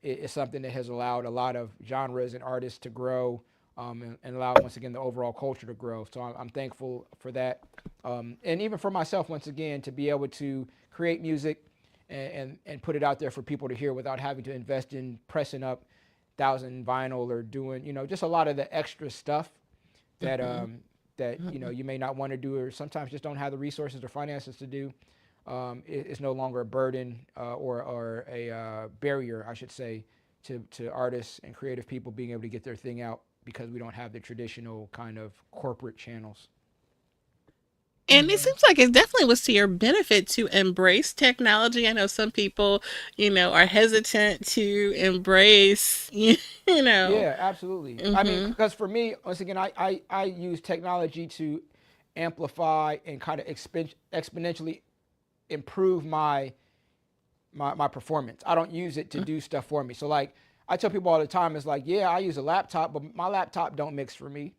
S3: it's something that has allowed a lot of genres and artists to grow, and allowed once again the overall culture to grow. So I'm thankful for that, and even for myself once again to be able to create music and put it out there for people to hear without having to invest in pressing up 1,000 vinyl or doing just a lot of the extra stuff that that you may not want to do, or sometimes just don't have the resources or finances to do. It's no longer a burden, or a barrier, I should say, to artists and creative people being able to get their thing out, because we don't have the traditional kind of corporate channels.
S1: And it seems like it definitely was to your benefit to embrace technology. I know some people, are hesitant to embrace,
S3: Yeah, absolutely. I mean,
S1: Mm-hmm.
S3: because for me, once again, I use technology to amplify and kind of exponentially improve my performance. I don't use it to do stuff for me. So like I tell people all the time, it's like, yeah, I use a laptop, but my laptop don't mix for me.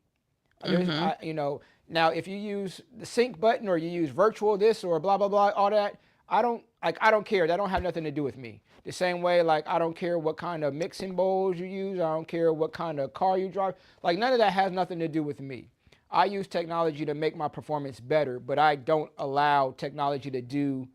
S1: Mm-hmm.
S3: Now if you use the sync button or you use virtual this or blah blah blah, all that, I don't care. That don't have nothing to do with me. The same way, like I don't care what kind of mixing bowls you use. I don't care what kind of car you drive. Like none of that has nothing to do with me. I use technology to make my performance better, but I don't allow technology to do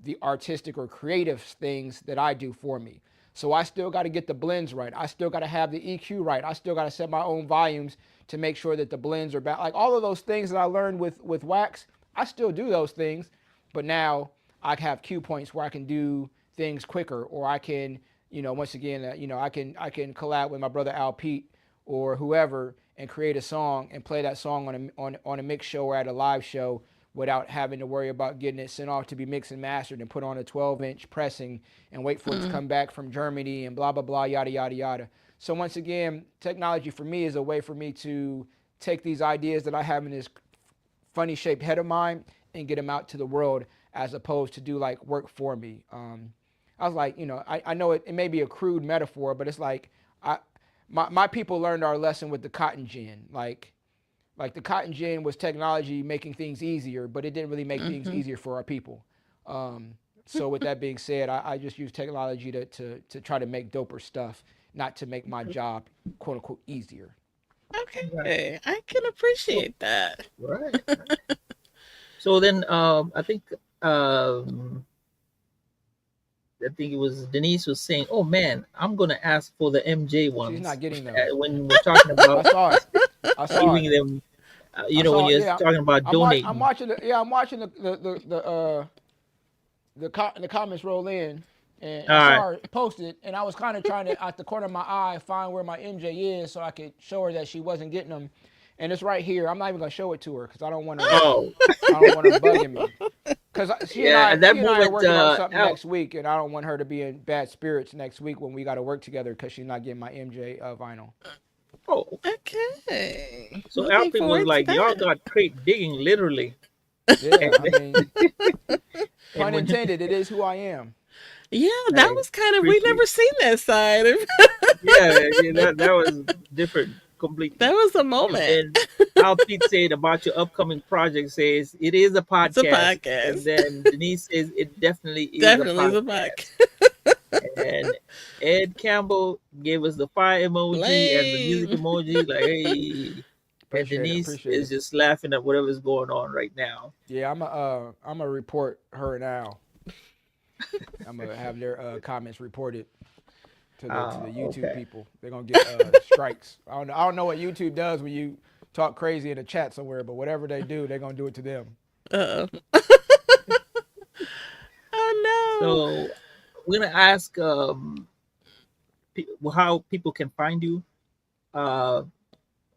S3: the artistic or creative things that I do for me. So I still got to get the blends right. I still got to have the EQ right. I still got to set my own volumes to make sure that the blends are back. Like all of those things that I learned with wax, I still do those things, but now I have cue points where I can do things quicker, or I can, once again, I can collab with my brother Al Pete or whoever and create a song and play that song on a mix show or at a live show without having to worry about getting it sent off to be mixed and mastered and put on a 12-inch pressing and wait for it to
S1: Mm-hmm.
S3: come back from Germany and blah, blah, blah, yada, yada, yada. So once again, technology for me is a way for me to take these ideas that I have in this funny shaped head of mine and get them out to the world, as opposed to do like work for me. I was like, I know it may be a crude metaphor, but it's like my people learned our lesson with the cotton gin. Like the cotton gin was technology making things easier, but it didn't really make things
S1: Mm-hmm.
S3: easier for our people. So with that being said, I just use technology to try to make doper stuff, not to make my job quote unquote easier.
S2: Right.
S1: Okay, I can
S2: So
S1: appreciate that.
S2: right. So then, I think um, I think it was Denise was saying, "Oh man, I'm gonna ask for the MJ
S3: She's
S2: ones."
S3: not getting those.
S2: When we're talking
S3: I
S2: about
S3: saw it. I saw it.
S2: giving them,
S3: I
S2: when
S3: saw it.
S2: you're
S3: Yeah,
S2: talking about
S3: I'm
S2: donating.
S3: watching the yeah I'm watching the comments roll in, and
S2: All
S3: I saw
S2: right.
S3: her post it, and I was kind of trying to at the corner of my eye find where my MJ is so I could show her that she wasn't getting them, and it's right here. I'm not even gonna show it to her because
S2: Oh,
S3: I don't want her bugging me. Because
S2: yeah. At that
S3: she and I are
S2: moment,
S3: working on something
S2: Al.
S3: next week, and I don't want her to be in bad spirits next week when we got to work together because she's not getting my MJ vinyl.
S2: Oh, okay.
S1: Okay,
S2: So
S1: looking
S2: Alfie was
S1: forward to
S2: like, "Y'all
S1: that.
S2: got crate digging literally,"
S3: Yeah, I
S2: and
S3: mean,
S2: and
S3: pun
S2: when
S3: intended. It is who I am.
S1: Yeah, that
S2: I
S1: was kind of, we
S2: appreciate,
S1: never seen that side of
S2: yeah, that was different
S1: that
S2: completely.
S1: was a
S2: And
S1: moment.
S2: then Al Pete said about your upcoming project says it is a
S1: It's a
S2: podcast, and
S1: podcast.
S2: then Denise says it definitely is a
S1: Definitely is a
S2: podcast,
S1: podcast.
S2: and Ed Campbell gave us the fire emoji and the music
S1: Lame.
S2: emoji, like hey, and
S3: Appreciate it.
S2: Denise
S3: Appreciate
S2: is
S3: it.
S2: just laughing at whatever's going on right now.
S3: Yeah, I'm a report her now. I'm gonna have their comments reported to the YouTube
S2: Okay.
S3: people. They're gonna get strikes. I don't know what YouTube does when you talk crazy in a chat somewhere, but whatever they do, they're gonna do it to them.
S1: Uh-oh. Oh
S2: So we're gonna ask how people can find you, uh,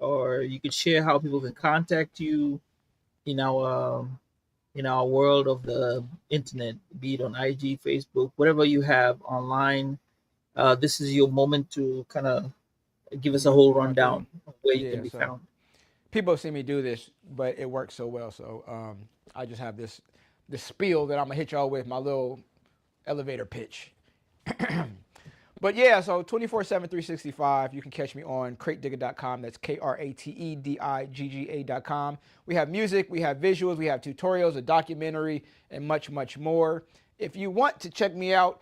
S2: or you could share how people can contact you in our world of the internet, be it on IG, Facebook, whatever you have online. This is your moment to kind of give us a whole
S3: Do my thing.
S2: rundown of where you can
S3: Yeah.
S2: be
S3: So
S2: found.
S3: people see me do this, but it works so well. So I just have this spiel that I'm gonna hit y'all with, my little elevator pitch. But yeah, so 24/7, 365. You can catch me on kratedigga.com. That's KrateDigga.com. We have music, we have visuals, we have tutorials, a documentary, and much, much more. If you want to check me out,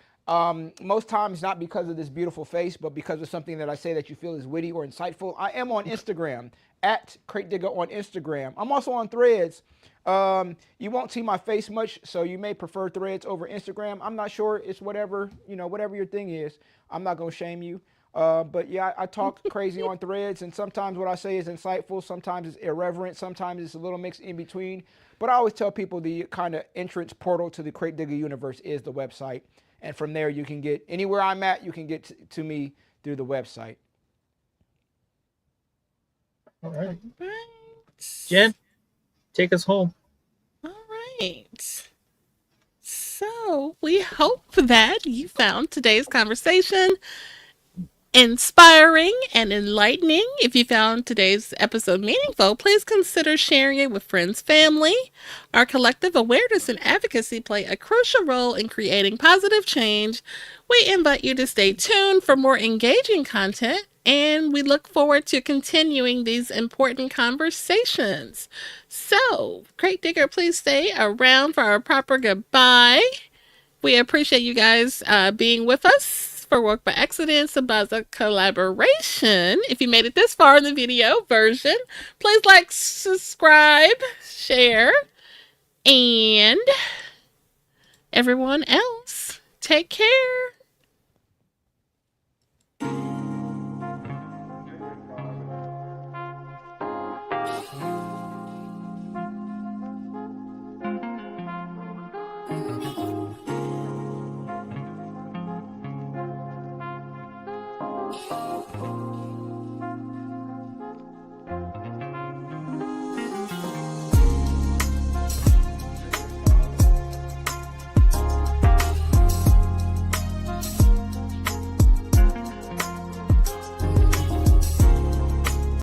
S3: most times not because of this beautiful face, but because of something that I say that you feel is witty or insightful, I am on Instagram at Krate Digga on Instagram. I'm also on Threads. You won't see my face much, so you may prefer Threads over Instagram. I'm not sure. It's whatever, whatever your thing is. I'm not going to shame you. But yeah, I talk crazy on Threads, and sometimes what I say is insightful, sometimes it's irreverent, sometimes it's a little mix in between. But I always tell people the kind of entrance portal to the Krate Digga universe is the website. And from there, you can get anywhere I'm at, you can get to me through the website.
S2: All right.
S1: Right.
S2: Jen, take us home.
S1: All right. So we hope that you found today's conversation inspiring and enlightening. If you found today's episode meaningful, please consider sharing it with friends, family. Our collective awareness and advocacy play a crucial role in creating positive change. We invite you to stay tuned for more engaging content, and we look forward to continuing these important conversations. So, Krate Digger, please stay around for our proper goodbye. We appreciate you guys being with us for Work by Accident, Sambaza collaboration. If you made it this far in the video version, please like, subscribe, share, and everyone else, take care.